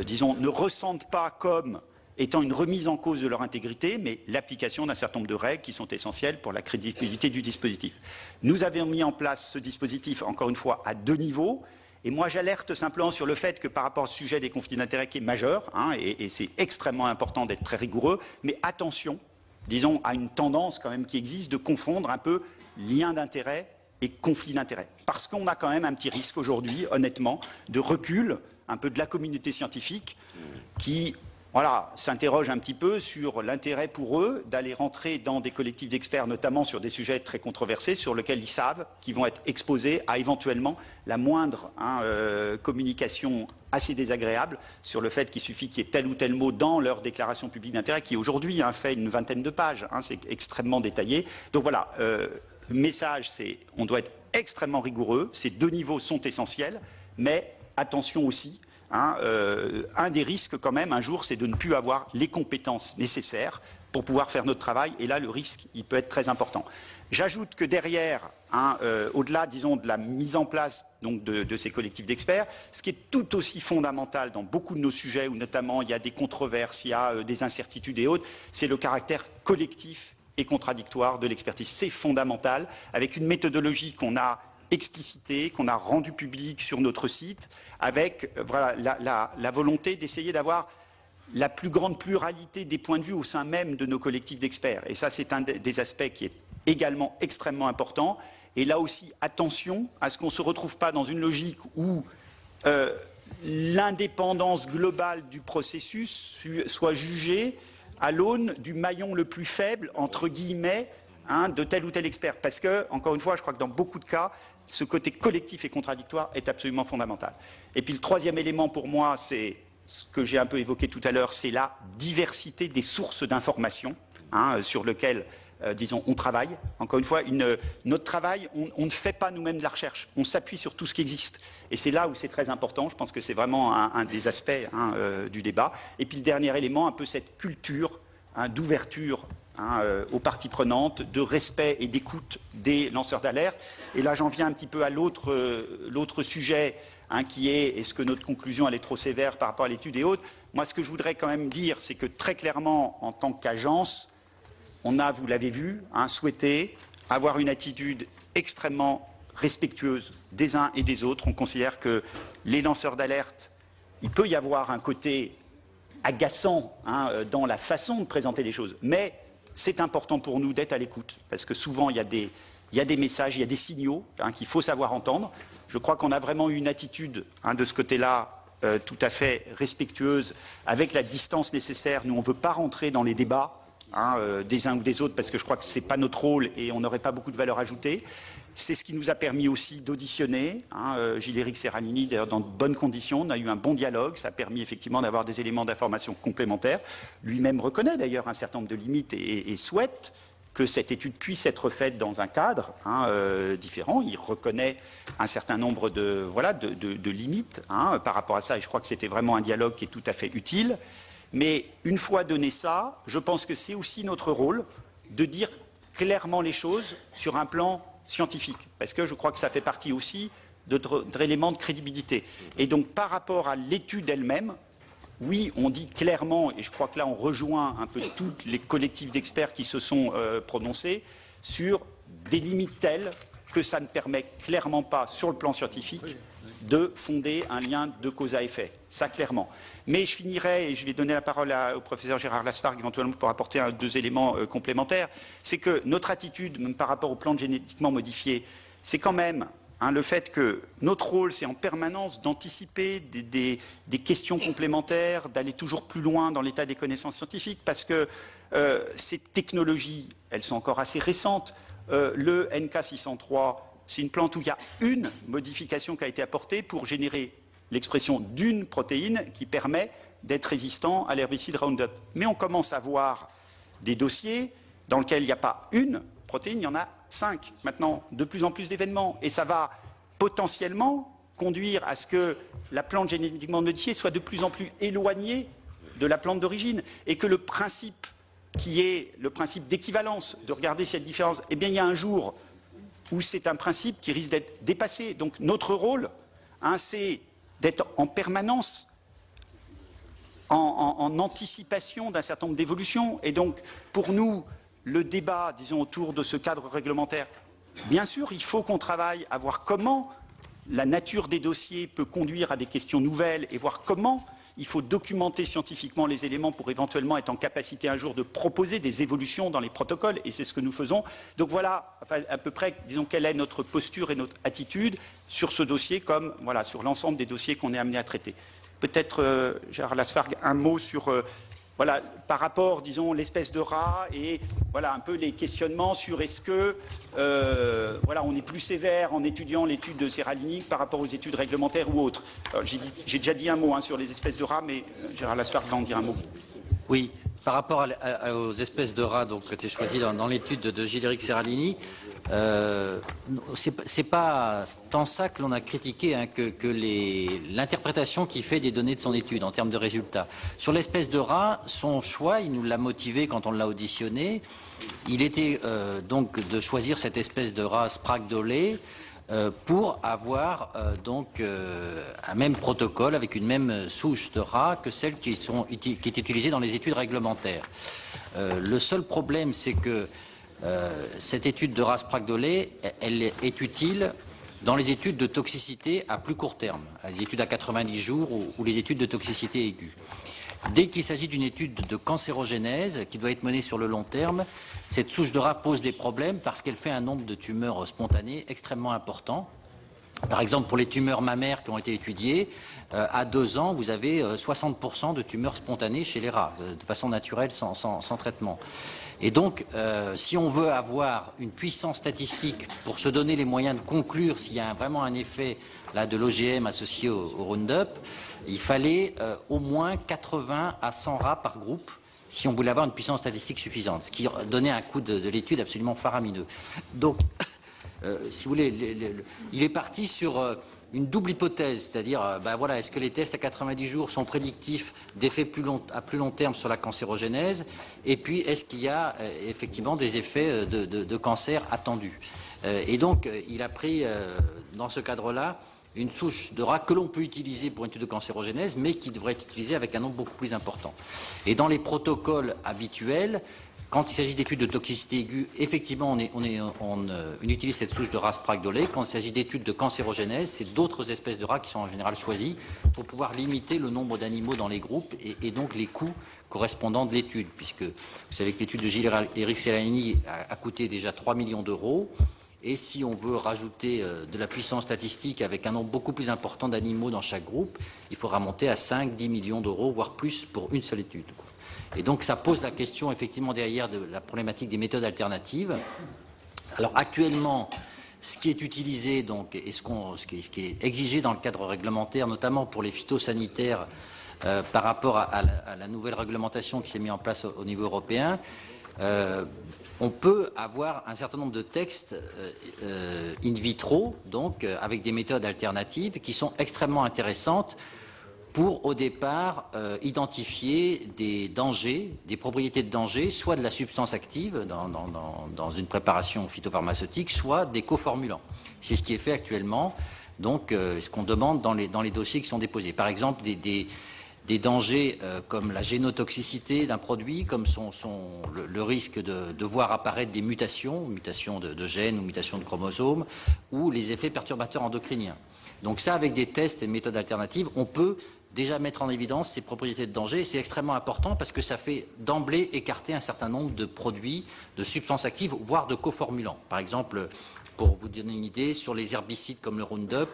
Speaker 4: disons, ne ressentent pas comme étant une remise en cause de leur intégrité, mais l'application d'un certain nombre de règles qui sont essentielles pour la crédibilité du dispositif. Nous avions mis en place ce dispositif, encore une fois, à 2 niveaux, et moi j'alerte simplement sur le fait que par rapport au sujet des conflits d'intérêts qui est majeur, et c'est extrêmement important d'être très rigoureux, mais attention, disons, à une tendance quand même qui existe de confondre un peu lien d'intérêt et conflit d'intérêts. Parce qu'on a quand même un petit risque aujourd'hui, honnêtement, de recul un peu de la communauté scientifique qui s'interroge un petit peu sur l'intérêt pour eux d'aller rentrer dans des collectifs d'experts, notamment sur des sujets très controversés, sur lesquels ils savent qu'ils vont être exposés à éventuellement la moindre communication assez désagréable sur le fait qu'il suffit qu'il y ait tel ou tel mot dans leur déclaration publique d'intérêt, qui aujourd'hui fait une 20aine de pages, c'est extrêmement détaillé. Donc voilà, le message, c'est on doit être extrêmement rigoureux, ces 2 niveaux sont essentiels, mais attention aussi, un des risques quand même un jour, c'est de ne plus avoir les compétences nécessaires pour pouvoir faire notre travail, et là le risque il peut être très important. J'ajoute que derrière, au-delà disons de la mise en place donc, de ces collectifs d'experts, ce qui est tout aussi fondamental dans beaucoup de nos sujets où notamment il y a des controverses, il y a des incertitudes et autres, c'est le caractère collectif et contradictoire de l'expertise. C'est fondamental, avec une méthodologie qu'on a explicitée, qu'on a rendue publique sur notre site, avec la volonté d'essayer d'avoir la plus grande pluralité des points de vue au sein même de nos collectifs d'experts. Et ça, c'est un des aspects qui est également extrêmement important. Et là aussi, attention à ce qu'on ne se retrouve pas dans une logique où l'indépendance globale du processus soit jugée à l'aune du maillon le plus faible, entre guillemets, de tel ou tel expert. Parce que, encore une fois, je crois que dans beaucoup de cas, ce côté collectif et contradictoire est absolument fondamental. Et puis le troisième élément pour moi, c'est ce que j'ai un peu évoqué tout à l'heure, c'est la diversité des sources d'information sur lesquelles, disons, on travaille. Encore une fois, notre travail, on ne fait pas nous-mêmes de la recherche, on s'appuie sur tout ce qui existe. Et c'est là où c'est très important, je pense que c'est vraiment un des aspects du débat. Et puis le dernier élément, un peu cette culture d'ouverture aux parties prenantes, de respect et d'écoute des lanceurs d'alerte. Et là, j'en viens un petit peu à l'autre sujet qui est, est-ce que notre conclusion elle est trop sévère par rapport à l'étude et autres. Moi, ce que je voudrais quand même dire, c'est que très clairement, en tant qu'agence, on a, vous l'avez vu, souhaité avoir une attitude extrêmement respectueuse des uns et des autres. On considère que les lanceurs d'alerte, il peut y avoir un côté agaçant dans la façon de présenter les choses, mais c'est important pour nous d'être à l'écoute, parce que souvent il y a des messages, il y a des signaux qu'il faut savoir entendre. Je crois qu'on a vraiment eu une attitude de ce côté-là tout à fait respectueuse, avec la distance nécessaire. Nous, on ne veut pas rentrer dans les débats des uns ou des autres, parce que je crois que ce n'est pas notre rôle et on n'aurait pas beaucoup de valeur ajoutée. C'est ce qui nous a permis aussi d'auditionner Gilles-Éric Serralini, d'ailleurs dans de bonnes conditions. On a eu un bon dialogue, ça a permis effectivement d'avoir des éléments d'information complémentaires. Lui-même reconnaît d'ailleurs un certain nombre de limites et souhaite que cette étude puisse être faite dans un cadre différent. Il reconnaît un certain nombre de limites par rapport à ça, et je crois que c'était vraiment un dialogue qui est tout à fait utile. Mais une fois donné ça, je pense que c'est aussi notre rôle de dire clairement les choses sur un plan scientifique, parce que je crois que ça fait partie aussi d'autres éléments de crédibilité. Et donc par rapport à l'étude elle-même, oui, on dit clairement, et je crois que là on rejoint un peu tous les collectifs d'experts qui se sont prononcés, sur des limites telles que ça ne permet clairement pas, sur le plan scientifique, de fonder un lien de cause à effet. Ça, clairement. Mais je finirai, et je vais donner la parole au professeur Gérard Lasfargue, éventuellement pour apporter deux éléments complémentaires, c'est que notre attitude, même par rapport aux plantes génétiquement modifiées, c'est quand même le fait que notre rôle, c'est en permanence d'anticiper des questions complémentaires, d'aller toujours plus loin dans l'état des connaissances scientifiques, parce que ces technologies, elles sont encore assez récentes. Le NK603, c'est une plante où il y a une modification qui a été apportée pour générer l'expression d'une protéine qui permet d'être résistant à l'herbicide Roundup. Mais on commence à voir des dossiers dans lesquels il n'y a pas une protéine, il y en a 5. Maintenant, de plus en plus d'événements. Et ça va potentiellement conduire à ce que la plante génétiquement modifiée soit de plus en plus éloignée de la plante d'origine. Et que le principe qui est le principe d'équivalence, de regarder cette différence, eh bien, il y a un jour où c'est un principe qui risque d'être dépassé. Donc notre rôle, c'est d'être en permanence en anticipation d'un certain nombre d'évolutions. Et donc, pour nous, le débat, disons, autour de ce cadre réglementaire, bien sûr, il faut qu'on travaille à voir comment la nature des dossiers peut conduire à des questions nouvelles et voir comment il faut documenter scientifiquement les éléments pour éventuellement être en capacité un jour de proposer des évolutions dans les protocoles, et c'est ce que nous faisons. Donc voilà, à peu près, disons, quelle est notre posture et notre attitude sur ce dossier, comme voilà, sur l'ensemble des dossiers qu'on est amené à traiter. Peut-être, Gérard Lasfargue, un mot sur, voilà, par rapport, disons, l'espèce de rat et voilà, un peu les questionnements sur est-ce que, voilà, on est plus sévère en étudiant l'étude de Serralini par rapport aux études réglementaires ou autres. J'ai déjà dit un mot sur les espèces de rats, mais Gérard Lasfargue va en dire un mot.
Speaker 10: Oui, par rapport aux espèces de rats donc, qui étaient choisies dans l'étude de Gilles-Éric Serralini, c'est pas tant ça que l'on a critiqué que l'interprétation qu'il fait des données de son étude en termes de résultats. Sur l'espèce de rat, son choix, il nous l'a motivé quand on l'a auditionné. Il était donc de choisir cette espèce de rat Sprague-Dawley pour avoir donc un même protocole avec une même souche de rats que celle qui est utilisée dans les études réglementaires. Le seul problème, c'est que cette étude de Ras-Prague-Dole, elle est utile dans les études de toxicité à plus court terme, les études à 90 jours ou les études de toxicité aiguë. Dès qu'il s'agit d'une étude de cancérogénèse qui doit être menée sur le long terme, cette souche de rat pose des problèmes parce qu'elle fait un nombre de tumeurs spontanées extrêmement important. Par exemple, pour les tumeurs mammaires qui ont été étudiées, à 2 ans, vous avez 60% de tumeurs spontanées chez les rats, de façon naturelle, sans traitement. Et donc, si on veut avoir une puissance statistique pour se donner les moyens de conclure s'il y a vraiment un effet là, de l'OGM associé au Roundup, il fallait au moins 80 à 100 rats par groupe si on voulait avoir une puissance statistique suffisante, ce qui donnait un coût de l'étude absolument faramineux. Donc, si vous voulez, il est parti sur une double hypothèse, c'est-à-dire, voilà, est-ce que les tests à 90 jours sont prédictifs d'effets à plus long terme sur la cancérogénèse, et puis est-ce qu'il y a effectivement des effets de cancer attendus. Et donc, il a pris, dans ce cadre-là, une souche de rat que l'on peut utiliser pour une étude de cancérogénèse, mais qui devrait être utilisée avec un nombre beaucoup plus important. Et dans les protocoles habituels, quand il s'agit d'études de toxicité aiguë, effectivement, on utilise cette souche de Ras-Prague-Dole. Quand il s'agit d'études de cancérogénèse, c'est d'autres espèces de rats qui sont en général choisies pour pouvoir limiter le nombre d'animaux dans les groupes et donc les coûts correspondants de l'étude. Puisque vous savez que l'étude de Gilles-Éric Cellini a coûté déjà 3 millions d'euros. Et si on veut rajouter de la puissance statistique avec un nombre beaucoup plus important d'animaux dans chaque groupe, il faudra monter à 5-10 millions d'euros, voire plus pour une seule étude. Et donc ça pose la question effectivement derrière de la problématique des méthodes alternatives. Alors actuellement, ce qui est utilisé donc, et ce qui est exigé dans le cadre réglementaire, notamment pour les phytosanitaires par rapport à la nouvelle réglementation qui s'est mise en place au niveau européen, on peut avoir un certain nombre de textes in vitro, donc avec des méthodes alternatives qui sont extrêmement intéressantes pour, au départ, identifier des dangers, des propriétés de danger, soit de la substance active dans une préparation phytopharmaceutique, soit des coformulants. C'est ce qui est fait actuellement, donc ce qu'on demande dans les dossiers qui sont déposés. Par exemple, des dangers comme la génotoxicité d'un produit, comme le risque de voir apparaître des mutations de gènes ou mutations de chromosomes, ou les effets perturbateurs endocriniens. Donc ça, avec des tests et méthodes alternatives, on peut déjà mettre en évidence ces propriétés de danger. C'est extrêmement important parce que ça fait d'emblée écarter un certain nombre de produits, de substances actives, voire de coformulants. Par exemple, pour vous donner une idée, sur les herbicides comme le Roundup,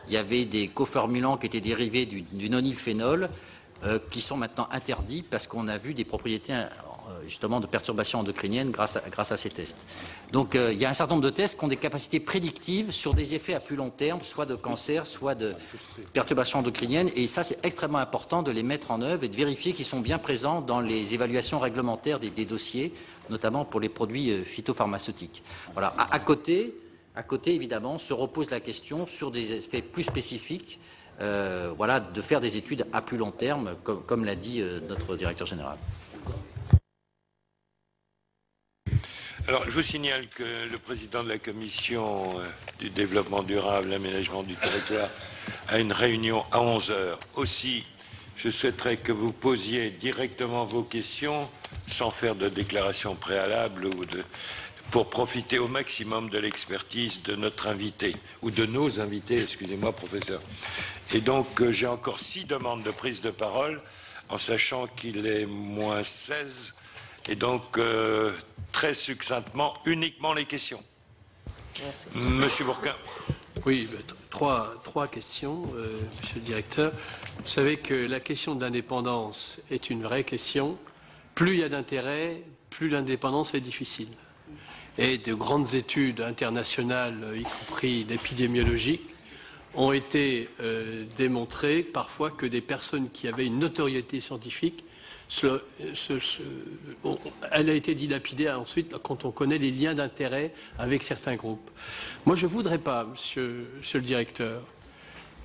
Speaker 10: il y avait des coformulants qui étaient dérivés du nonylphénol, qui sont maintenant interdits parce qu'on a vu des propriétés justement de perturbations endocriniennes grâce à ces tests. Donc il y a un certain nombre de tests qui ont des capacités prédictives sur des effets à plus long terme, soit de cancer, soit de perturbations endocriniennes, et ça c'est extrêmement important de les mettre en œuvre et de vérifier qu'ils sont bien présents dans les évaluations réglementaires des dossiers, notamment pour les produits phytopharmaceutiques. Voilà. À côté, évidemment, se repose la question sur des effets plus spécifiques, voilà, de faire des études à plus long terme, comme l'a dit notre directeur général.
Speaker 2: Alors, je vous signale que le président de la commission du développement durable, l'aménagement du territoire, a une réunion à 11 heures. Aussi, je souhaiterais que vous posiez directement vos questions sans faire de déclaration préalable pour profiter au maximum de l'expertise de notre invité, ou de nos invités, excusez-moi, professeur. Et donc, j'ai encore 6 demandes de prise de parole, en sachant qu'il est moins 16, et donc, très succinctement, uniquement les questions.
Speaker 11: Merci.
Speaker 2: Monsieur Bourquin.
Speaker 11: Oui, trois questions, monsieur le directeur. Vous savez que la question de l'indépendance est une vraie question. Plus il y a d'intérêt, plus l'indépendance est difficile. Et de grandes études internationales, y compris d'épidémiologiques, ont été démontrées parfois que des personnes qui avaient une notoriété scientifique, elle a été dilapidée ensuite quand on connaît les liens d'intérêt avec certains groupes. Moi, je ne voudrais pas, monsieur le directeur,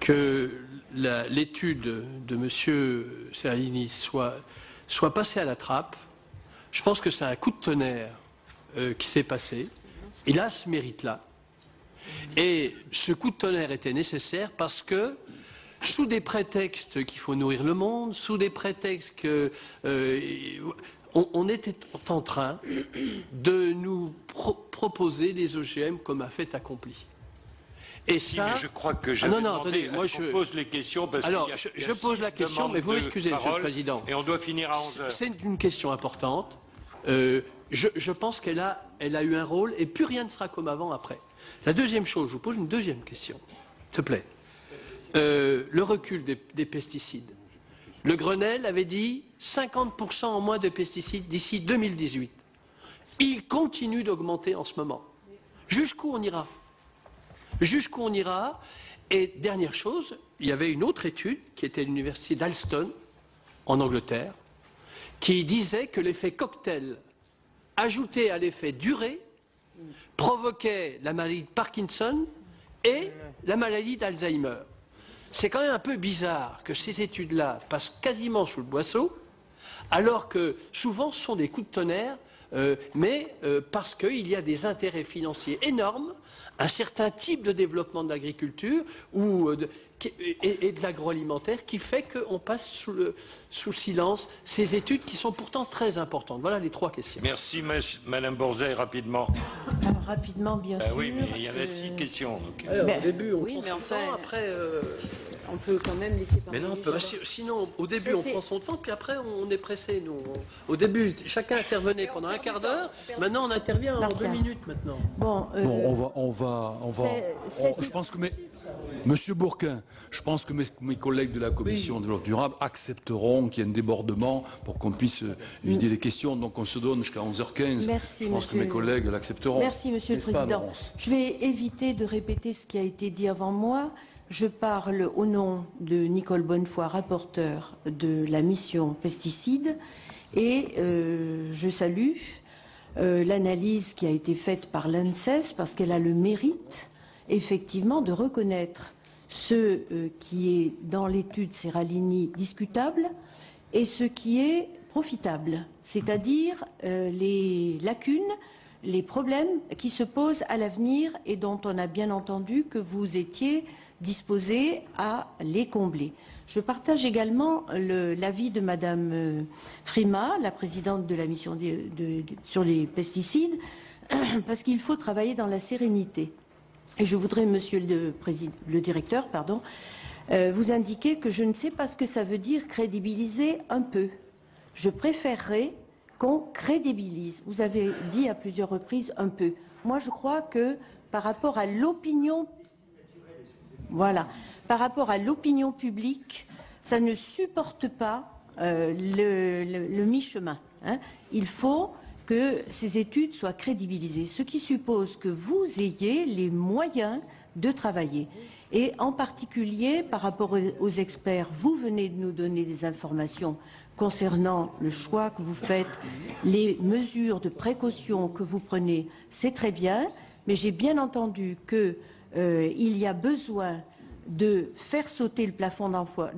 Speaker 11: que l'étude de monsieur Cellini soit passée à la trappe. Je pense que c'est un coup de tonnerre qui s'est passé. Il a ce mérite-là. Et ce coup de tonnerre était nécessaire parce que, sous des prétextes qu'il faut nourrir le monde, sous des prétextes que on était en train de nous proposer les OGM comme un fait accompli. Et ça,
Speaker 2: mais je crois que j'avais demandé à ce qu'on pose les questions parce
Speaker 11: alors,
Speaker 2: qu'il y a
Speaker 11: je pose la question, mais vous m'excusez, Monsieur le Président.
Speaker 2: Et on doit finir à 11h.
Speaker 11: C'est une question importante. Je pense qu'elle a eu un rôle et plus rien ne sera comme avant après. La deuxième chose, je vous pose une deuxième question, s'il te plaît. Le recul des pesticides. Le Grenelle avait dit 50% en moins de pesticides d'ici 2018. Il continue d'augmenter en ce moment. Jusqu'où on ira? Jusqu'où on ira? Et dernière chose, il y avait une autre étude qui était à l'université d'Alston, en Angleterre, qui disait que l'effet cocktail ajouté à l'effet durée provoquait la maladie de Parkinson et la maladie d'Alzheimer. C'est quand même un peu bizarre que ces études-là passent quasiment sous le boisseau, alors que souvent ce sont des coups de tonnerre, mais parce qu'il y a des intérêts financiers énormes, un certain type de développement de l'agriculture et de l'agroalimentaire qui fait qu'on passe sous silence ces études qui sont pourtant très importantes. Voilà les trois questions.
Speaker 2: Merci, Madame Borzai, rapidement.
Speaker 12: Alors, rapidement, bien sûr.
Speaker 2: Oui, mais il y en a 6 questions. Donc.
Speaker 11: Alors, au début, on prend son temps, après...
Speaker 12: On peut quand même laisser parler.
Speaker 11: Mais non,
Speaker 12: les gens.
Speaker 11: sinon, au début, on prend son temps, puis après, on est pressé. Nous, au début, chacun intervenait pendant un quart d'heure. Maintenant, on intervient en 2 minutes maintenant.
Speaker 3: Bon, on va. Je pense que Monsieur Bourquin, je pense que mes collègues de la commission de développement durable accepteront qu'il y ait un débordement pour qu'on puisse vider les questions. Donc on se donne jusqu'à 11h15.
Speaker 12: Merci,
Speaker 3: je pense que mes collègues l'accepteront.
Speaker 12: Merci, Monsieur le Président. Je vais éviter de répéter ce qui a été dit avant moi. Je parle au nom de Nicole Bonnefoy, rapporteure de la mission pesticides, et je salue l'analyse qui a été faite par l'ANSES parce qu'elle a le mérite, effectivement, de reconnaître ce qui est dans l'étude Serralini discutable et ce qui est profitable, c'est-à-dire les lacunes, les problèmes qui se posent à l'avenir et dont on a bien entendu que vous étiez disposés à les combler. Je partage également l'avis de Madame Frima, la présidente de la mission sur les pesticides, parce qu'il faut travailler dans la sérénité. Et je voudrais, Monsieur le directeur, vous indiquer que je ne sais pas ce que ça veut dire crédibiliser un peu. Je préférerais qu'on crédibilise. Vous avez dit à plusieurs reprises un peu. Moi, je crois que par rapport à l'opinion par rapport à l'opinion publique, ça ne supporte pas le mi-chemin. Il faut que ces études soient crédibilisées, ce qui suppose que vous ayez les moyens de travailler. Et en particulier, par rapport aux experts, vous venez de nous donner des informations concernant le choix que vous faites, les mesures de précaution que vous prenez, c'est très bien, mais j'ai bien entendu que il y a besoin de faire sauter le plafond d'emploi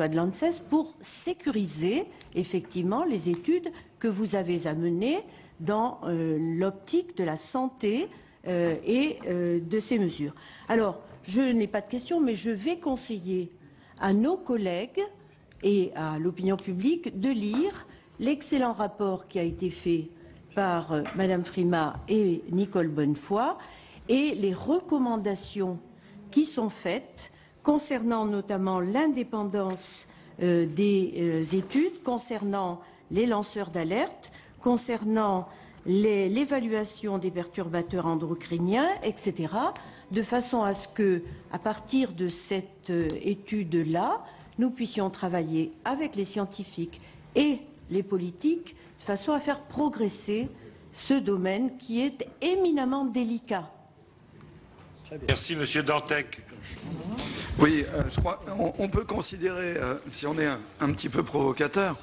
Speaker 12: de l'ANSES pour sécuriser effectivement les études que vous avez amenées dans l'optique de la santé et de ces mesures. Alors, je n'ai pas de questions, mais je vais conseiller à nos collègues et à l'opinion publique de lire l'excellent rapport qui a été fait par Madame Frima et Nicole Bonnefoy et les recommandations qui sont faites concernant notamment l'indépendance des études, concernant les lanceurs d'alerte, concernant l'évaluation des perturbateurs endocriniens, etc., de façon à ce que, à partir de cette étude-là, nous puissions travailler avec les scientifiques et les politiques de façon à faire progresser ce domaine qui est éminemment délicat.
Speaker 2: Merci, Monsieur Dantec.
Speaker 13: Oui, je crois on peut considérer, si on est un petit peu provocateur,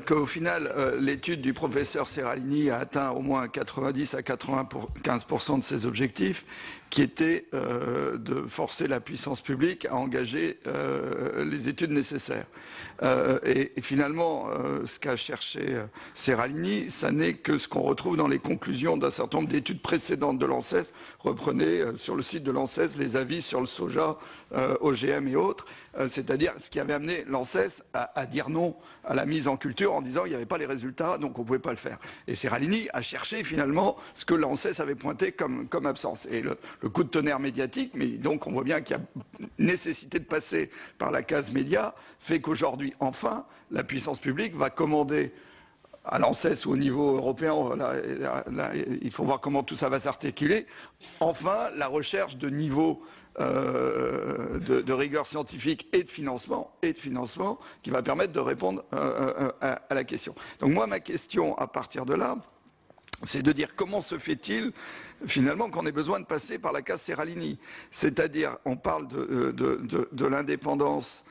Speaker 13: qu'au final, l'étude du professeur Serralini a atteint au moins 90 à 95% de ses objectifs, qui étaient de forcer la puissance publique à engager les études nécessaires. Et finalement, ce qu'a cherché Serralini, ça n'est que ce qu'on retrouve dans les conclusions d'un certain nombre d'études précédentes de l'ANSES. Reprenez sur le site de l'ANSES les avis sur le soja, OGM et autres, c'est-à-dire ce qui avait amené l'ANSES à dire non à la mise en culture en disant qu'il n'y avait pas les résultats, donc on ne pouvait pas le faire. Et Seralini a cherché finalement ce que l'ANSES avait pointé comme absence. Et le coup de tonnerre médiatique, mais donc on voit bien qu'il y a nécessité de passer par la case média, fait qu'aujourd'hui, enfin, la puissance publique va commander à l'ANSES ou au niveau européen, il faut voir comment tout ça va s'articuler. Enfin, la recherche de niveau de rigueur scientifique et de financement qui va permettre de répondre à la question. Donc moi, ma question à partir de là, c'est de dire comment se fait-il finalement qu'on ait besoin de passer par la case Seralini. C'est-à-dire, on parle de l'indépendance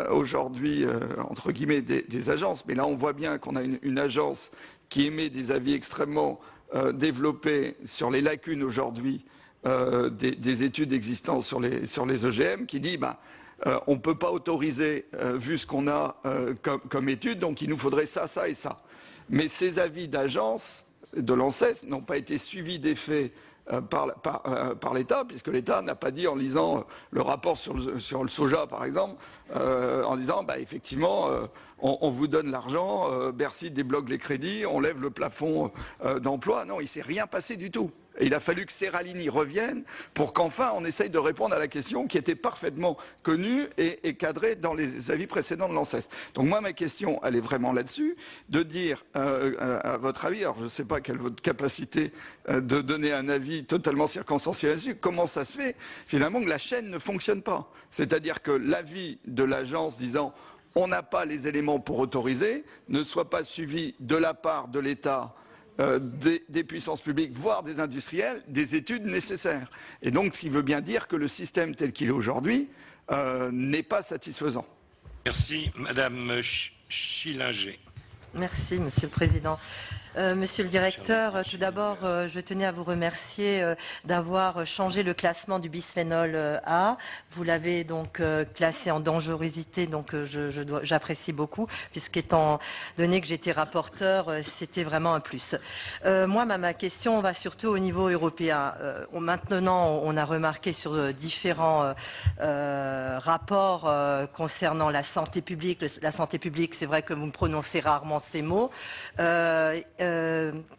Speaker 13: aujourd'hui, entre guillemets, des agences. Mais là, on voit bien qu'on a une agence qui émet des avis extrêmement développés sur les lacunes aujourd'hui des études existantes sur les OGM, qui dit on ne peut pas autoriser, vu ce qu'on a comme études, donc il nous faudrait ça, ça et ça. Mais ces avis d'agence de l'ANSES n'ont pas été suivis d'effet par l'État, puisque l'État n'a pas dit en lisant le rapport sur le soja, par exemple, en disant effectivement on vous donne l'argent, Bercy débloque les crédits, on lève le plafond d'emploi. Non, il ne s'est rien passé du tout. Et il a fallu que Seralini revienne pour qu'enfin on essaye de répondre à la question qui était parfaitement connue et cadrée dans les avis précédents de l'ANSES. Donc moi, ma question, elle est vraiment là-dessus, de dire, à votre avis, alors je ne sais pas quelle est votre capacité de donner un avis totalement circonstanciel là-dessus, comment ça se fait finalement que la chaîne ne fonctionne pas. C'est-à-dire que l'avis de l'agence disant on n'a pas les éléments pour autoriser ne soit pas suivi de la part de l'État, des puissances publiques, voire des industriels, des études nécessaires. Et donc, ce qui veut bien dire que le système tel qu'il est aujourd'hui n'est pas satisfaisant.
Speaker 2: Merci. Madame Schillinger.
Speaker 14: Merci, Monsieur le Président. Monsieur le Directeur, tout d'abord, je tenais à vous remercier d'avoir changé le classement du bisphénol A. Vous l'avez donc classé en dangerosité, donc j'apprécie beaucoup, puisqu'étant donné que j'étais rapporteur, c'était vraiment un plus. Moi, ma question va surtout au niveau européen. Maintenant, on a remarqué sur différents rapports concernant la santé publique. La santé publique, c'est vrai que vous prononcez rarement ces mots.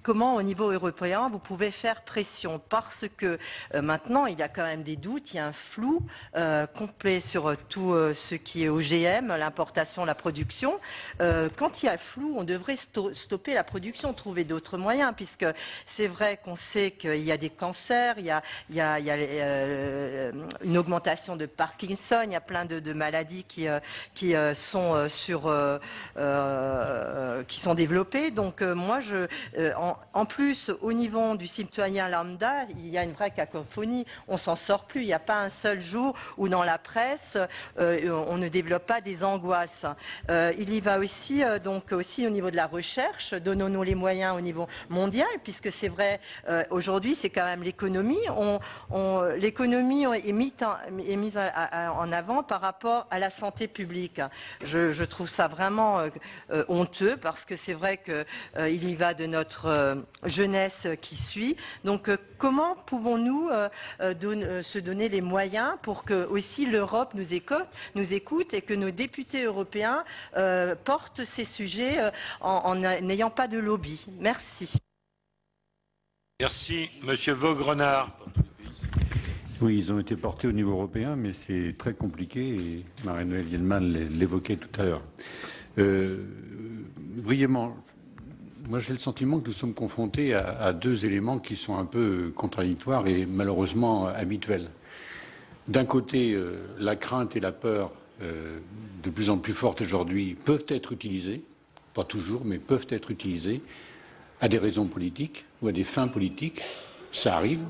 Speaker 14: Comment au niveau européen vous pouvez faire pression, parce que maintenant il y a quand même des doutes, il y a un flou complet sur tout ce qui est OGM, l'importation, la production. Quand il y a flou, on devrait stopper la production, trouver d'autres moyens, puisque c'est vrai qu'on sait qu'il y a des cancers, il y a une augmentation de Parkinson, il y a plein de maladies qui sont développées. Donc moi en plus, au niveau du citoyen lambda, il y a une vraie cacophonie. On s'en sort plus. Il n'y a pas un seul jour où dans la presse, on ne développe pas des angoisses. Il y va aussi, donc aussi au niveau de la recherche. Donnons-nous les moyens au niveau mondial, puisque c'est vrai, aujourd'hui, c'est quand même l'économie. L'économie est mise en avant par rapport à la santé publique. Je trouve ça vraiment honteux, parce que c'est vrai qu'il y va de notre jeunesse qui suit. Donc comment pouvons-nous se donner les moyens pour que aussi l'Europe nous écoute et que nos députés européens portent ces sujets en n'ayant pas de lobby. Merci.
Speaker 2: Merci. Monsieur Vaugrenard.
Speaker 15: Oui, ils ont été portés au niveau européen, mais c'est très compliqué et Marie-Noëlle Yelman l'évoquait tout à l'heure. Brièvement, moi j'ai le sentiment que nous sommes confrontés à deux éléments qui sont un peu contradictoires et malheureusement habituels. D'un côté, la crainte et la peur de plus en plus fortes aujourd'hui peuvent être utilisées, pas toujours, mais peuvent être utilisées à des raisons politiques ou à des fins politiques. Ça arrive.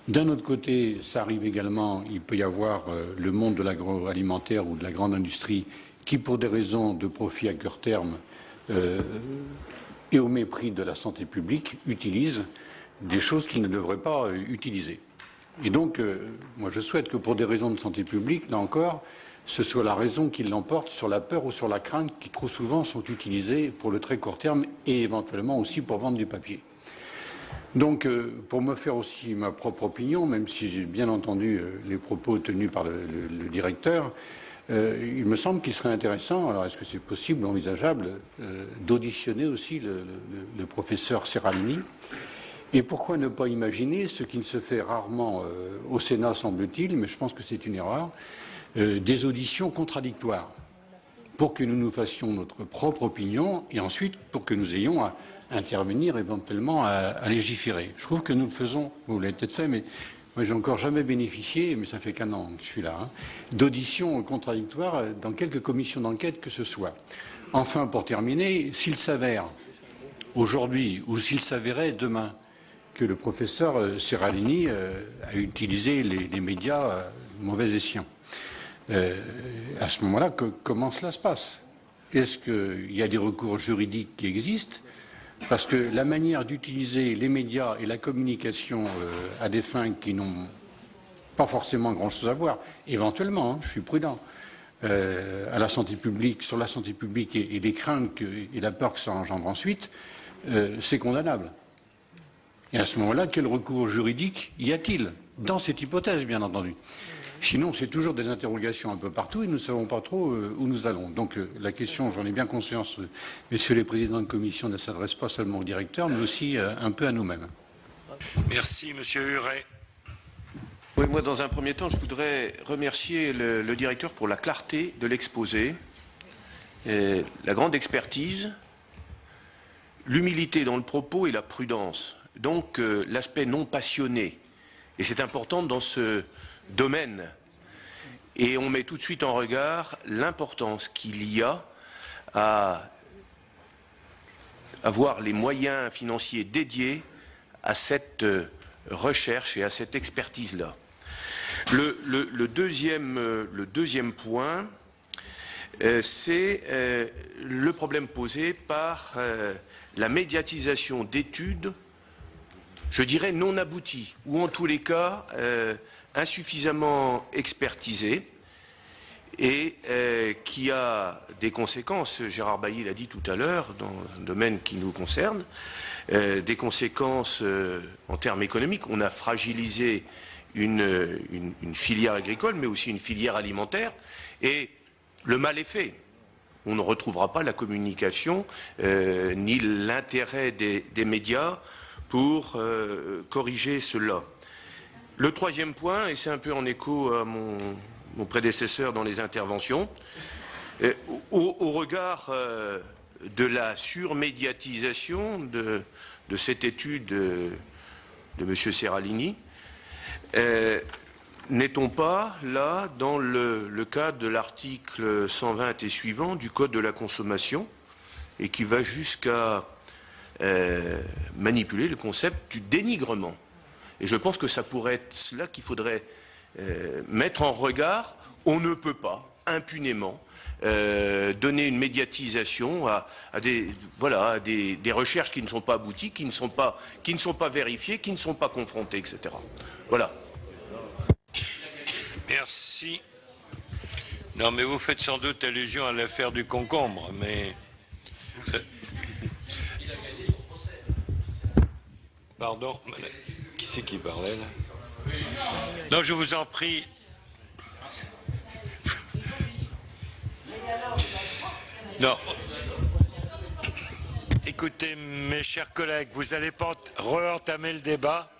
Speaker 15: D'un autre côté, ça arrive également, il peut y avoir le monde de l'agroalimentaire ou de la grande industrie qui, pour des raisons de profit à court terme et au mépris de la santé publique, utilise des choses qu'ils ne devraient pas utiliser. Et donc, moi je souhaite que pour des raisons de santé publique, là encore, ce soit la raison qui l'emporte sur la peur ou sur la crainte qui trop souvent sont utilisées pour le très court terme et éventuellement aussi pour vendre du papier. Donc, pour me faire aussi ma propre opinion, même si j'ai bien entendu les propos tenus par le directeur, il me semble qu'il serait intéressant, alors est-ce que c'est possible, envisageable, d'auditionner aussi le professeur Serralini. Et pourquoi ne pas imaginer, ce qui ne se fait rarement au Sénat, semble-t-il, mais je pense que c'est une erreur, des auditions contradictoires, pour que nous nous fassions notre propre opinion, et ensuite pour que nous ayons à intervenir éventuellement à légiférer. Je trouve que nous le faisons, vous l'avez peut-être fait, mais moi j'ai encore jamais bénéficié, mais ça fait qu'1 an que je suis là, d'auditions contradictoires dans quelque commission d'enquête que ce soit. Enfin, pour terminer, s'il s'avère aujourd'hui ou s'il s'avérait demain que le professeur Serralini a utilisé les médias mauvais escient, à ce moment-là, comment cela se passe? Est-ce qu'il y a des recours juridiques qui existent? Parce que la manière d'utiliser les médias et la communication à des fins qui n'ont pas forcément grand-chose à voir, éventuellement, je suis prudent, à la santé publique, sur la santé publique et les craintes et la peur que ça engendre ensuite, c'est condamnable. Et à ce moment-là, quel recours juridique y a-t-il? Dans cette hypothèse, bien entendu. Sinon, c'est toujours des interrogations un peu partout et nous ne savons pas trop où nous allons. Donc la question, j'en ai bien conscience, messieurs les présidents de commission, ne s'adresse pas seulement au directeur, mais aussi un peu à nous-mêmes.
Speaker 2: Merci, monsieur Huré.
Speaker 16: Oui, moi, dans un premier temps, je voudrais remercier le directeur pour la clarté de l'exposé, la grande expertise, l'humilité dans le propos et la prudence. Donc l'aspect non passionné. Et c'est important dans ce domaine. Et on met tout de suite en regard l'importance qu'il y a à avoir les moyens financiers dédiés à cette recherche et à cette expertise-là. Le deuxième point, c'est le problème posé par la médiatisation d'études, je dirais non abouties, ou en tous les cas insuffisamment expertisées, et qui a des conséquences, Gérard Bailly l'a dit tout à l'heure, dans un domaine qui nous concerne, des conséquences en termes économiques. On a fragilisé une filière agricole, mais aussi une filière alimentaire, et le mal est fait. On ne retrouvera pas la communication ni l'intérêt des médias pour corriger cela. Le troisième point, et c'est un peu en écho à mon prédécesseur dans les interventions, au regard de la surmédiatisation de cette étude de M. Serralini, n'est-on pas là dans le cadre de l'article 120 et suivant du Code de la consommation, et qui va jusqu'à manipuler le concept du dénigrement? Et je pense que ça pourrait être cela qu'il faudrait mettre en regard. On ne peut pas impunément donner une médiatisation à des recherches qui ne sont pas abouties, qui ne sont pas vérifiées, qui ne sont pas confrontées, etc. Voilà.
Speaker 2: Merci. Non, mais vous faites sans doute allusion à l'affaire du concombre, mais... Pardon, qui c'est qui parlait là? Non, je vous en prie. Non. Écoutez, mes chers collègues, vous n'allez pas re-entamer le débat.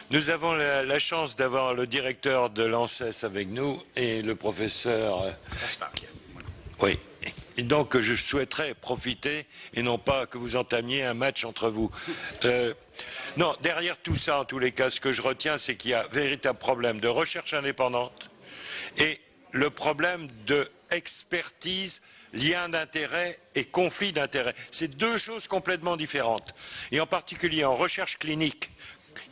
Speaker 2: Nous avons la chance d'avoir le directeur de l'ANSES avec nous et le professeur... Oui. Et donc, je souhaiterais profiter et non pas que vous entamiez un match entre vous. Non, derrière tout ça, en tous les cas, ce que je retiens, c'est qu'il y a un véritable problème de recherche indépendante et le problème de expertise, lien d'intérêt et conflit d'intérêt. C'est deux choses complètement différentes. Et en particulier en recherche clinique,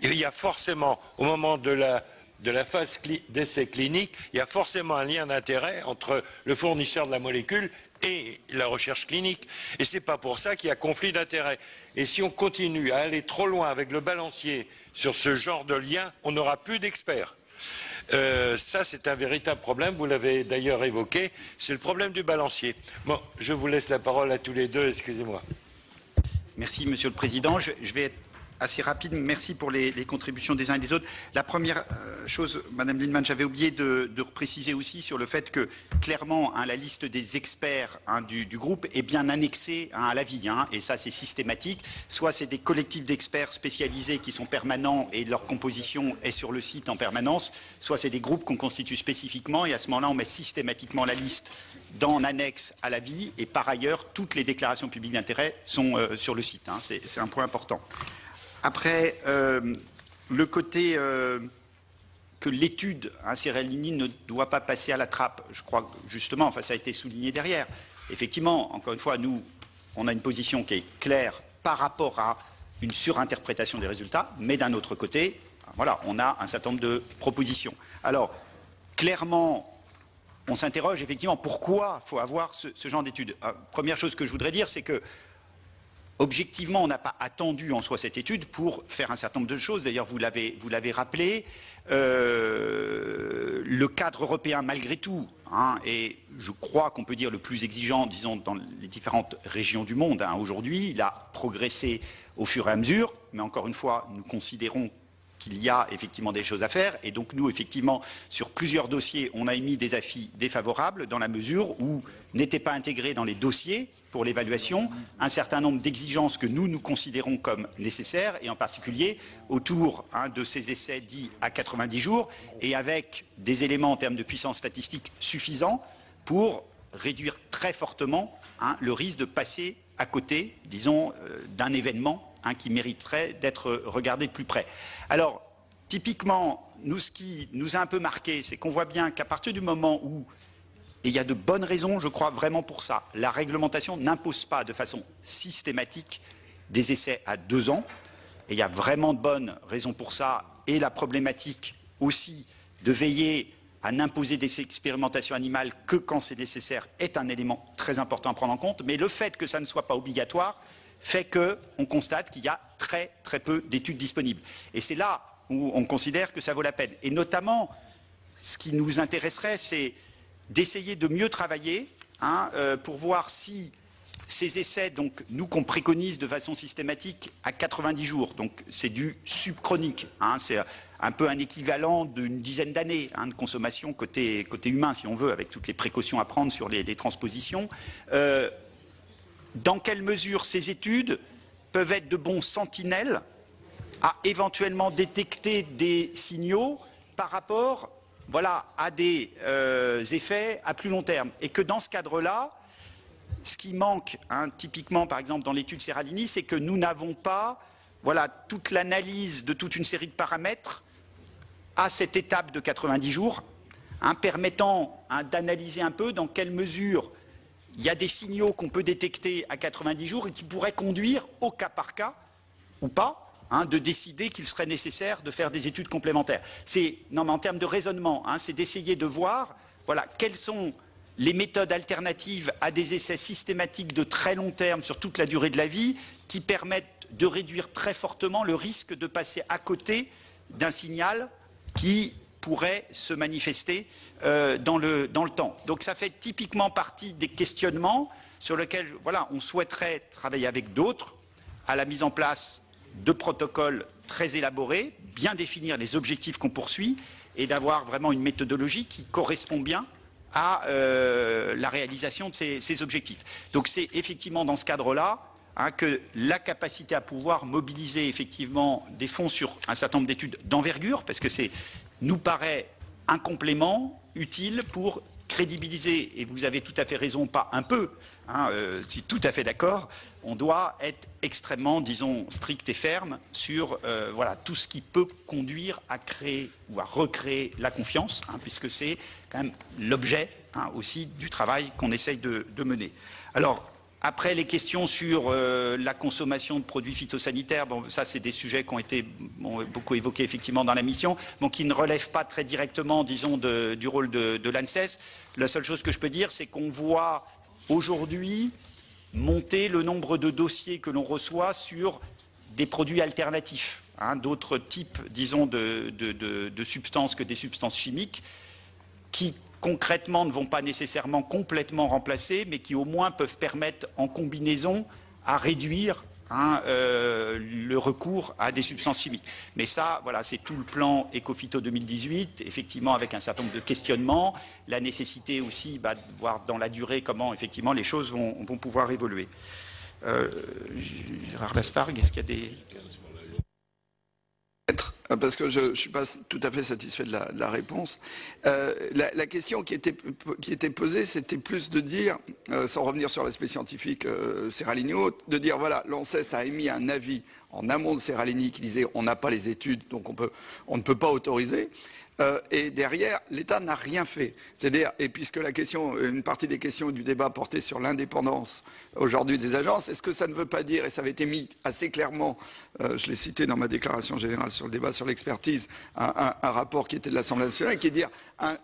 Speaker 2: il y a forcément, au moment de la phase d'essai clinique, il y a forcément un lien d'intérêt entre le fournisseur de la molécule et la recherche clinique. Et ce n'est pas pour ça qu'il y a conflit d'intérêt. Et si on continue à aller trop loin avec le balancier sur ce genre de lien, on n'aura plus d'experts. Ça, c'est un véritable problème. Vous l'avez d'ailleurs évoqué. C'est le problème du balancier. Bon, je vous laisse la parole à tous les deux. Excusez-moi.
Speaker 4: Merci, Monsieur le Président. Je vais être assez rapide. Merci pour les contributions des uns et des autres. La première chose, Madame Lienemann, j'avais oublié de préciser aussi sur le fait que, clairement, la liste des experts du groupe est bien annexée à l'avis. Et ça, c'est systématique. Soit c'est des collectifs d'experts spécialisés qui sont permanents et leur composition est sur le site en permanence, soit c'est des groupes qu'on constitue spécifiquement et à ce moment-là, on met systématiquement la liste en annexe à l'avis. Et par ailleurs, toutes les déclarations publiques d'intérêt sont sur le site. C'est un point important. Après, le côté que l'étude Seralini ne doit pas passer à la trappe, je crois que justement, ça a été souligné derrière. Effectivement, encore une fois, nous, on a une position qui est claire par rapport à une surinterprétation des résultats, mais d'un autre côté, voilà, on a un certain nombre de propositions. Alors, clairement, on s'interroge effectivement pourquoi il faut avoir ce genre d'études. Première chose que je voudrais dire, c'est que objectivement, on n'a pas attendu en soi cette étude pour faire un certain nombre de choses. D'ailleurs, vous l'avez rappelé, le cadre européen, malgré tout, est, je crois qu'on peut dire, le plus exigeant, disons, dans les différentes régions du monde. Aujourd'hui, il a progressé au fur et à mesure, mais encore une fois, nous considérons qu'il y a effectivement des choses à faire. Et donc nous, effectivement, sur plusieurs dossiers, on a émis des avis défavorables dans la mesure où n'étaient pas intégrés dans les dossiers pour l'évaluation un certain nombre d'exigences que nous considérons comme nécessaires, et en particulier autour de ces essais dits à 90 jours, et avec des éléments en termes de puissance statistique suffisants pour réduire très fortement le risque de passer à côté, disons, d'un événement qui mériterait d'être regardé de plus près. Alors, typiquement, nous, ce qui nous a un peu marqué, c'est qu'on voit bien qu'à partir du moment où, et il y a de bonnes raisons, je crois vraiment pour ça, la réglementation n'impose pas de façon systématique des essais à 2 ans, et il y a vraiment de bonnes raisons pour ça, et la problématique aussi de veiller à n'imposer des expérimentations animales que quand c'est nécessaire est un élément très important à prendre en compte, mais le fait que ça ne soit pas obligatoire fait qu'on constate qu'il y a très très peu d'études disponibles. Et c'est là où on considère que ça vaut la peine. Et notamment, ce qui nous intéresserait, c'est d'essayer de mieux travailler pour voir si ces essais, donc nous qu'on préconise de façon systématique à 90 jours, donc c'est du subchronique, c'est un peu un équivalent d'une dizaine d'années de consommation côté humain, si on veut, avec toutes les précautions à prendre sur les transpositions. Dans quelle mesure ces études peuvent être de bons sentinelles à éventuellement détecter des signaux par rapport à des effets à plus long terme. Et que dans ce cadre-là, ce qui manque typiquement par exemple dans l'étude Seralini, c'est que nous n'avons pas toute l'analyse de toute une série de paramètres à cette étape de 90 jours, permettant d'analyser un peu dans quelle mesure il y a des signaux qu'on peut détecter à 90 jours et qui pourraient conduire, au cas par cas, ou pas, de décider qu'il serait nécessaire de faire des études complémentaires. Non, mais en termes de raisonnement, c'est d'essayer de voir quelles sont les méthodes alternatives à des essais systématiques de très long terme sur toute la durée de la vie qui permettent de réduire très fortement le risque de passer à côté d'un signal qui pourrait se manifester dans le temps. Donc ça fait typiquement partie des questionnements sur lesquels on souhaiterait travailler avec d'autres à la mise en place de protocoles très élaborés, bien définir les objectifs qu'on poursuit et d'avoir vraiment une méthodologie qui correspond bien à la réalisation de ces objectifs. Donc c'est effectivement dans ce cadre-là que la capacité à pouvoir mobiliser effectivement des fonds sur un certain nombre d'études d'envergure, parce que nous paraît un complément utile pour crédibiliser, et vous avez tout à fait raison, pas un peu, je suis tout à fait d'accord, on doit être extrêmement, disons, strict et ferme sur tout ce qui peut conduire à créer ou à recréer la confiance, puisque c'est quand même l'objet aussi du travail qu'on essaye de mener. Alors, après, les questions sur la consommation de produits phytosanitaires, ça c'est des sujets qui ont été beaucoup évoqués effectivement dans la mission, qui ne relèvent pas très directement, disons, du rôle de l'ANSES. La seule chose que je peux dire, c'est qu'on voit aujourd'hui monter le nombre de dossiers que l'on reçoit sur des produits alternatifs, d'autres types, disons, de substances que des substances chimiques, qui concrètement ne vont pas nécessairement complètement remplacer, mais qui au moins peuvent permettre en combinaison à réduire le recours à des substances chimiques. Mais ça, voilà, c'est tout le plan Ecophyto 2018, effectivement avec un certain nombre de questionnements, la nécessité aussi de voir dans la durée comment effectivement les choses vont pouvoir évoluer. Gérard Laspargue, est-ce qu'il y a des...
Speaker 13: Parce que je ne suis pas tout à fait satisfait de la réponse. La question qui était posée, c'était plus de dire, sans revenir sur l'aspect scientifique Serralini, de dire, voilà, l'ANSES a émis un avis en amont de Serralini qui disait on n'a pas les études, donc on ne peut pas autoriser. Et derrière, l'État n'a rien fait. C'est-à-dire, et puisque une partie des questions du débat portait sur l'indépendance aujourd'hui des agences, est-ce que ça ne veut pas dire, et ça avait été mis assez clairement, je l'ai cité dans ma déclaration générale sur le débat sur l'expertise, un rapport qui était de l'Assemblée nationale, qui est de dire,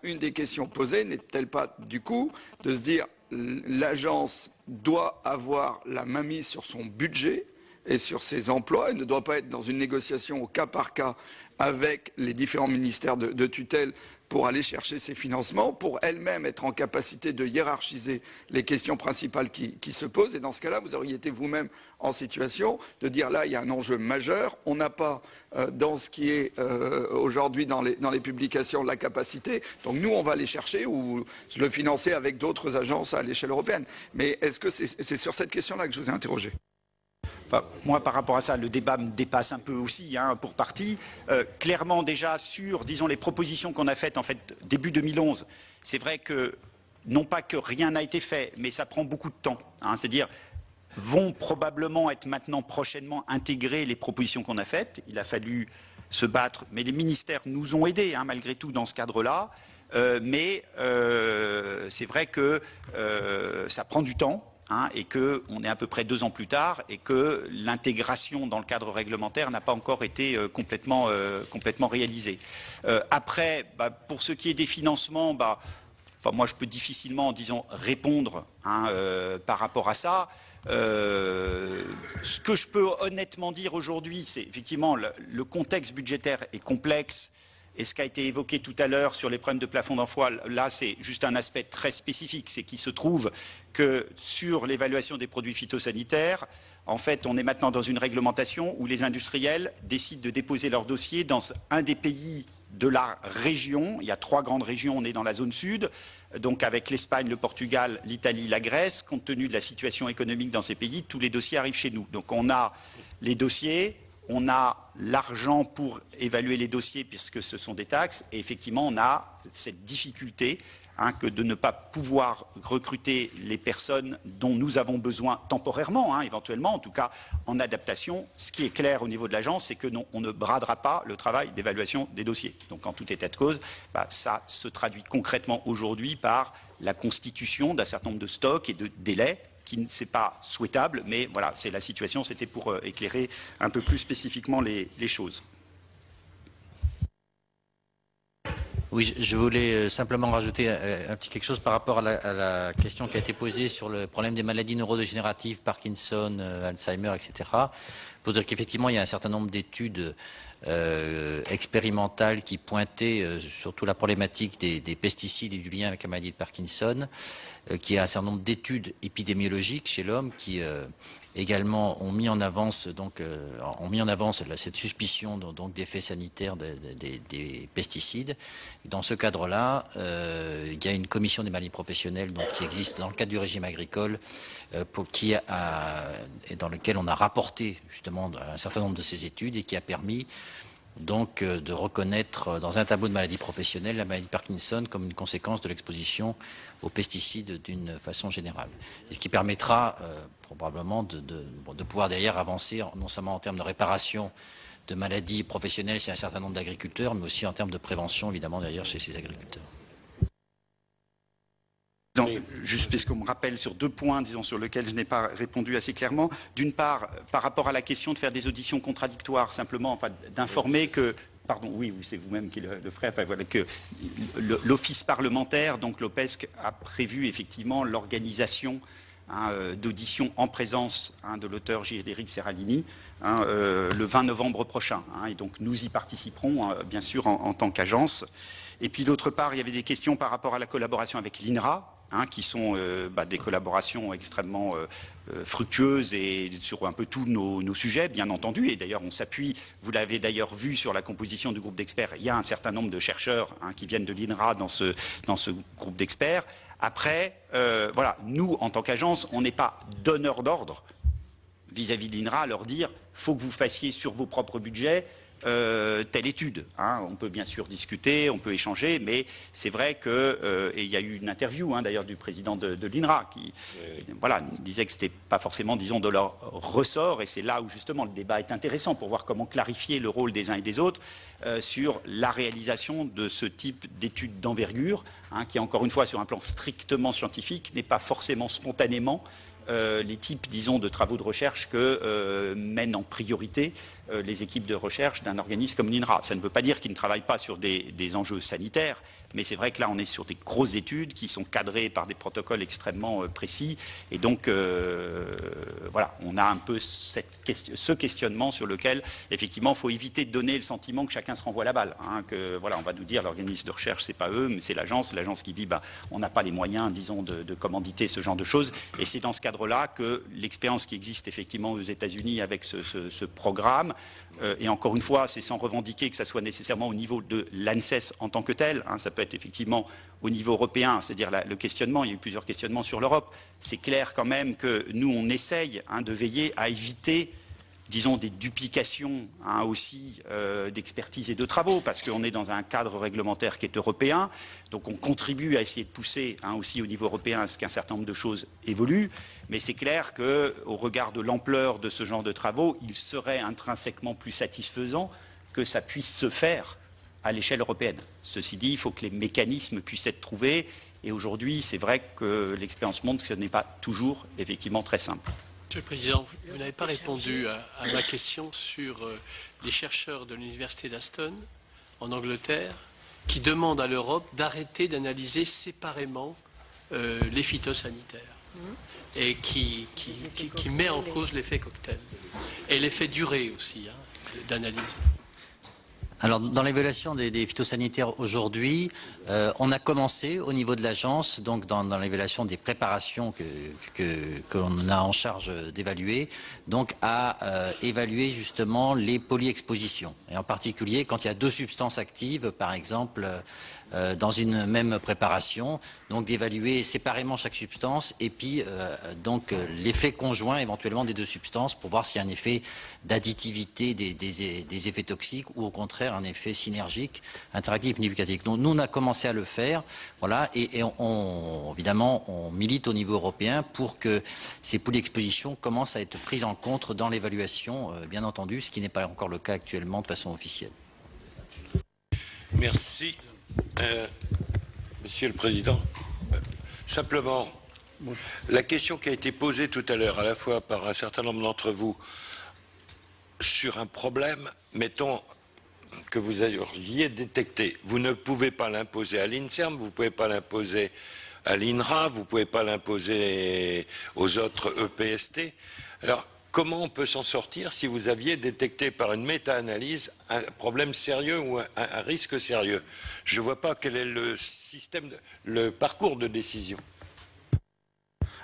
Speaker 13: une des questions posées n'est-elle pas du coup de se dire l'agence doit avoir la mainmise sur son budget et sur ses emplois, elle ne doit pas être dans une négociation au cas par cas avec les différents ministères de tutelle pour aller chercher ces financements, pour elle-même être en capacité de hiérarchiser les questions principales qui se posent. Et dans ce cas-là, vous auriez été vous-même en situation de dire là, il y a un enjeu majeur, on n'a pas dans ce qui est aujourd'hui dans les publications la capacité, donc nous on va aller chercher ou le financer avec d'autres agences à l'échelle européenne. Mais est-ce que c'est sur cette question-là que je vous ai interrogé ?
Speaker 4: Enfin, moi, par rapport à ça, le débat me dépasse un peu aussi, pour partie. Clairement, déjà, sur, disons, les propositions qu'on a faites, en fait, début 2011, c'est vrai que, non pas que rien n'a été fait, mais ça prend beaucoup de temps. C'est-à-dire, vont probablement être maintenant, prochainement, intégrées les propositions qu'on a faites. Il a fallu se battre, mais les ministères nous ont aidés, malgré tout, dans ce cadre-là. Mais c'est vrai que ça prend du temps. Et qu'on est à peu près 2 ans plus tard et que l'intégration dans le cadre réglementaire n'a pas encore été complètement réalisée. Après, pour ce qui est des financements, moi je peux difficilement, disons, répondre par rapport à ça. Ce que je peux honnêtement dire aujourd'hui, c'est effectivement le contexte budgétaire est complexe. Et ce qui a été évoqué tout à l'heure sur les problèmes de plafond d'emploi, là c'est juste un aspect très spécifique, c'est qu'il se trouve que sur l'évaluation des produits phytosanitaires, en fait on est maintenant dans une réglementation où les industriels décident de déposer leur dossier dans un des pays de la région. Il y a 3 grandes régions, on est dans la zone sud, donc avec l'Espagne, le Portugal, l'Italie, la Grèce. Compte tenu de la situation économique dans ces pays, tous les dossiers arrivent chez nous. Donc on a les dossiers, on a l'argent pour évaluer les dossiers puisque ce sont des taxes et effectivement on a cette difficulté que de ne pas pouvoir recruter les personnes dont nous avons besoin temporairement, éventuellement, en tout cas en adaptation. Ce qui est clair au niveau de l'agence, c'est que on ne bradera pas le travail d'évaluation des dossiers. Donc en tout état de cause, ça se traduit concrètement aujourd'hui par la constitution d'un certain nombre de stocks et de délais qui ne c'est pas souhaitable, mais voilà, c'est la situation, c'était pour éclairer un peu plus spécifiquement les choses.
Speaker 10: Oui, je voulais simplement rajouter un petit quelque chose par rapport à la question qui a été posée sur le problème des maladies neurodégénératives, Parkinson, Alzheimer, etc. Pour dire qu'effectivement, il y a un certain nombre d'études expérimentales qui pointaient surtout la problématique des pesticides et du lien avec la maladie de Parkinson, qui a un certain nombre d'études épidémiologiques chez l'homme qui également ont mis en avance cette suspicion donc d'effets sanitaires des pesticides. Et dans ce cadre-là, il y a une commission des maladies professionnelles donc, qui existe dans le cadre du régime agricole et dans lequel on a rapporté justement un certain nombre de ces études et qui a permis donc de reconnaître dans un tableau de maladies professionnelles la maladie de Parkinson comme une conséquence de l'exposition aux pesticides d'une façon générale. Et ce qui permettra probablement de pouvoir derrière avancer non seulement en termes de réparation de maladies professionnelles chez un certain nombre d'agriculteurs, mais aussi en termes de prévention évidemment derrière chez ces agriculteurs.
Speaker 4: Juste parce qu'on me rappelle sur 2 points, disons, sur lesquels je n'ai pas répondu assez clairement. D'une part, par rapport à la question de faire des auditions contradictoires, simplement, d'informer que, pardon, oui, c'est vous-même qui le ferez, voilà, que l'Office parlementaire, donc l'OPESC, a prévu effectivement l'organisation d'auditions en présence de l'auteur Éric Serralini le 20 novembre prochain. Et donc nous y participerons, bien sûr, en tant qu'agence. Et puis d'autre part, il y avait des questions par rapport à la collaboration avec l'INRA. qui sont des collaborations extrêmement fructueuses et sur un peu tous nos sujets, bien entendu. Et d'ailleurs, on s'appuie, vous l'avez d'ailleurs vu sur la composition du groupe d'experts, il y a un certain nombre de chercheurs qui viennent de l'INRA dans ce groupe d'experts. Après, voilà, nous, en tant qu'agence, on n'est pas donneur d'ordre vis-à-vis de l'INRA à leur dire « faut que vous fassiez sur vos propres budgets telle étude ». On peut bien sûr discuter, on peut échanger, mais c'est vrai que, et il y a eu une interview d'ailleurs du président de l'INRA qui voilà, disait que ce n'était pas forcément, disons, de leur ressort, et c'est là où justement le débat est intéressant pour voir comment clarifier le rôle des uns et des autres sur la réalisation de ce type d'études d'envergure, qui encore une fois sur un plan strictement scientifique n'est pas forcément spontanément les types, disons, de travaux de recherche que mènent en priorité les équipes de recherche d'un organisme comme l'INRA. Ça ne veut pas dire qu'ils ne travaillent pas sur des enjeux sanitaires, mais c'est vrai que là, on est sur des grosses études qui sont cadrées par des protocoles extrêmement précis. Et donc, voilà, on a un peu ce questionnement sur lequel, effectivement, il faut éviter de donner le sentiment que chacun se renvoie la balle. Que, voilà, on va nous dire, l'organisme de recherche, c'est pas eux, mais c'est l'agence qui dit, on n'a pas les moyens, disons, de commanditer ce genre de choses. Et c'est dans ce cadre-là que l'expérience qui existe, effectivement, aux États-Unis avec ce programme, et encore une fois, c'est sans revendiquer que ça soit nécessairement au niveau de l'ANSES en tant que tel, ça peut être effectivement au niveau européen, c'est-à-dire le questionnement, il y a eu plusieurs questionnements sur l'Europe. C'est clair quand même que nous, on essaye de veiller à éviter, disons, des duplications aussi d'expertise et de travaux, parce qu'on est dans un cadre réglementaire qui est européen, donc on contribue à essayer de pousser aussi au niveau européen à ce qu'un certain nombre de choses évoluent, mais c'est clair qu'au regard de l'ampleur de ce genre de travaux, il serait intrinsèquement plus satisfaisant que ça puisse se faire à l'échelle européenne. Ceci dit, il faut que les mécanismes puissent être trouvés, et aujourd'hui, c'est vrai que l'expérience montre que ce n'est pas toujours, effectivement, très simple.
Speaker 11: Monsieur le Président, vous n'avez pas répondu à ma question sur les chercheurs de l'Université d'Aston, en Angleterre, qui demandent à l'Europe d'arrêter d'analyser séparément les phytosanitaires et qui met en cause l'effet cocktail et l'effet durée aussi d'analyse.
Speaker 10: Alors, dans l'évaluation des phytosanitaires aujourd'hui, on a commencé au niveau de l'agence, donc dans l'évaluation des préparations que l'on a en charge d'évaluer, donc à évaluer justement les polyexpositions. Et en particulier, quand il y a deux substances actives, par exemple, dans une même préparation, donc d'évaluer séparément chaque substance et puis donc l'effet conjoint éventuellement des deux substances pour voir s'il y a un effet d'additivité des effets toxiques ou au contraire un effet synergique, interactif, multiplicatif. Donc nous on a commencé à le faire, voilà, et évidemment on milite au niveau européen pour que ces polyexpositions commencent à être prises en compte dans l'évaluation, bien entendu, ce qui n'est pas encore le cas actuellement de façon officielle.
Speaker 2: Merci. Monsieur le Président, simplement, la question qui a été posée tout à l'heure, à la fois par un certain nombre d'entre vous, sur un problème, mettons, que vous auriez détecté. Vous ne pouvez pas l'imposer à l'INSERM, vous ne pouvez pas l'imposer à l'INRA, vous ne pouvez pas l'imposer aux autres EPST. Alors, comment on peut s'en sortir si vous aviez détecté par une méta-analyse un problème sérieux ou un risque sérieux? Je ne vois pas quel est le système, le parcours de décision.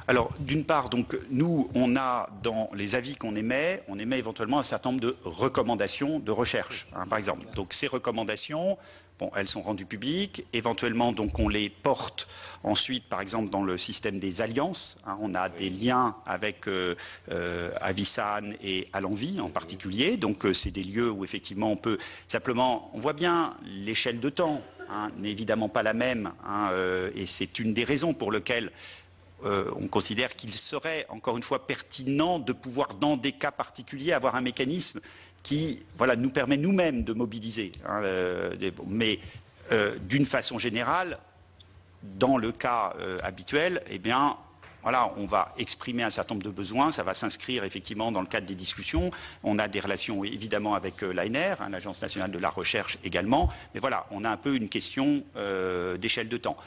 Speaker 4: Alors, d'une part, donc, nous, on a dans les avis qu'on émet, on émet éventuellement un certain nombre de recommandations de recherche, par exemple. Donc, ces recommandations, bon, elles sont rendues publiques. Éventuellement, donc, on les porte ensuite, par exemple, dans le système des alliances. On a des liens avec Avisan et Alenvi en particulier. Donc, c'est des lieux où, effectivement, on peut simplement... On voit bien l'échelle de temps n'est évidemment pas la même. Et c'est une des raisons pour lesquelles on considère qu'il serait, encore une fois, pertinent de pouvoir, dans des cas particuliers, avoir un mécanisme qui nous permet nous-mêmes de mobiliser. Mais d'une façon générale, dans le cas habituel, eh bien, voilà, on va exprimer un certain nombre de besoins, ça va s'inscrire effectivement dans le cadre des discussions. On a des relations évidemment avec l'ANR, l'Agence nationale de la recherche également, mais voilà, on a un peu une question d'échelle de temps.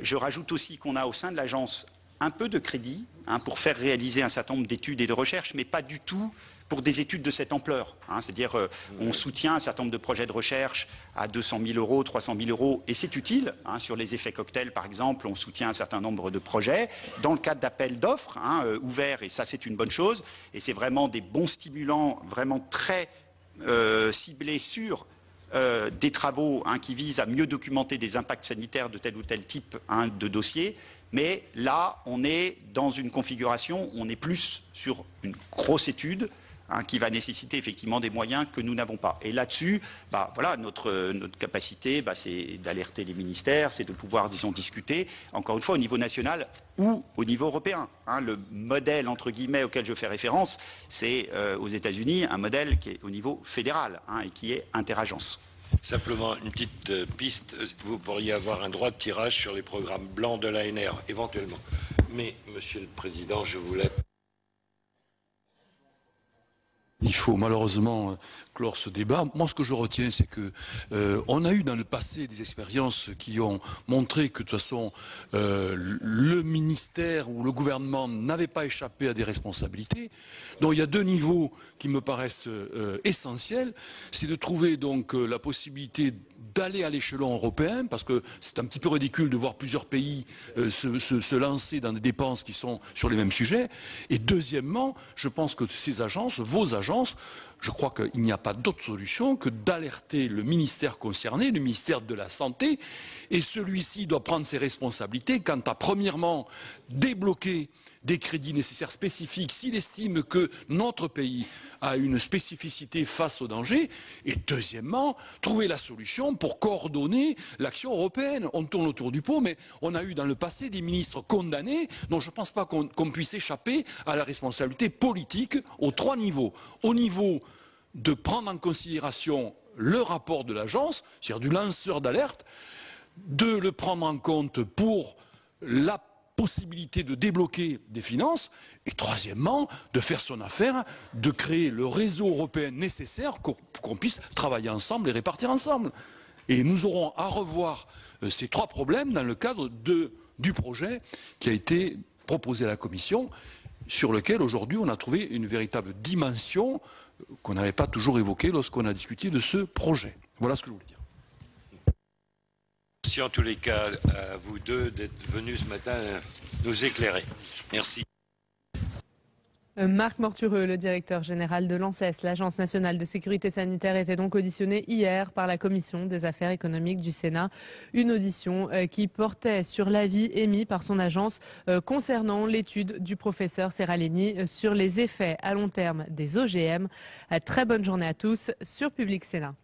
Speaker 4: Je rajoute aussi qu'on a au sein de l'agence un peu de crédit pour faire réaliser un certain nombre d'études et de recherches, mais pas du tout pour des études de cette ampleur. C'est-à-dire, on soutient un certain nombre de projets de recherche à 200 000 euros, 300 000 euros, et c'est utile. Sur les effets cocktails, par exemple, on soutient un certain nombre de projets dans le cadre d'appels d'offres ouverts, et ça, c'est une bonne chose. Et c'est vraiment des bons stimulants, vraiment très ciblés sur des travaux qui visent à mieux documenter des impacts sanitaires de tel ou tel type de dossier. Mais là, on est dans une configuration, on est plus sur une grosse étude qui va nécessiter effectivement des moyens que nous n'avons pas. Et là-dessus, voilà, notre capacité, c'est d'alerter les ministères, c'est de pouvoir, disons, discuter, encore une fois, au niveau national ou au niveau européen. Le modèle, entre guillemets, auquel je fais référence, c'est aux États-Unis un modèle qui est au niveau fédéral et qui est interagence.
Speaker 2: Simplement une petite piste, vous pourriez avoir un droit de tirage sur les programmes blancs de l'ANR, éventuellement. Mais, Monsieur le Président, je voulais...
Speaker 3: Il faut malheureusement clore ce débat. Moi, ce que je retiens, c'est que on a eu dans le passé des expériences qui ont montré que de toute façon, le ministère ou le gouvernement n'avait pas échappé à des responsabilités. Donc, il y a deux niveaux qui me paraissent essentiels. C'est de trouver donc la possibilité d'aller à l'échelon européen, parce que c'est un petit peu ridicule de voir plusieurs pays se lancer dans des dépenses qui sont sur les mêmes sujets. Et deuxièmement, je pense que ces agences, vos agences, je crois qu'il n'y a pas d'autre solution que d'alerter le ministère concerné, le ministère de la Santé, et celui-ci doit prendre ses responsabilités quant à, premièrement, débloquer des crédits nécessaires spécifiques s'il estime que notre pays a une spécificité face au danger, et deuxièmement, trouver la solution pour coordonner l'action européenne. On tourne autour du pot, mais on a eu dans le passé des ministres condamnés, dont je ne pense pas qu'on puisse échapper à la responsabilité politique aux trois niveaux. Au niveau de prendre en considération le rapport de l'agence, c'est-à-dire du lanceur d'alerte, de le prendre en compte pour la possibilité de débloquer des finances, et troisièmement, de faire son affaire, de créer le réseau européen nécessaire pour qu'on puisse travailler ensemble et répartir ensemble. Et nous aurons à revoir ces trois problèmes dans le cadre du projet qui a été proposé à la Commission, sur lequel aujourd'hui on a trouvé une véritable dimension qu'on n'avait pas toujours évoquée lorsqu'on a discuté de ce projet. Voilà ce que je voulais dire.
Speaker 2: Merci en tous les cas à vous deux d'être venus ce matin nous éclairer. Merci.
Speaker 1: Marc Mortureux, le directeur général de l'ANSES, l'Agence nationale de sécurité sanitaire, était donc auditionné hier par la Commission des affaires économiques du Sénat. Une audition qui portait sur l'avis émis par son agence concernant l'étude du professeur Seralini sur les effets à long terme des OGM. Très bonne journée à tous sur Public Sénat.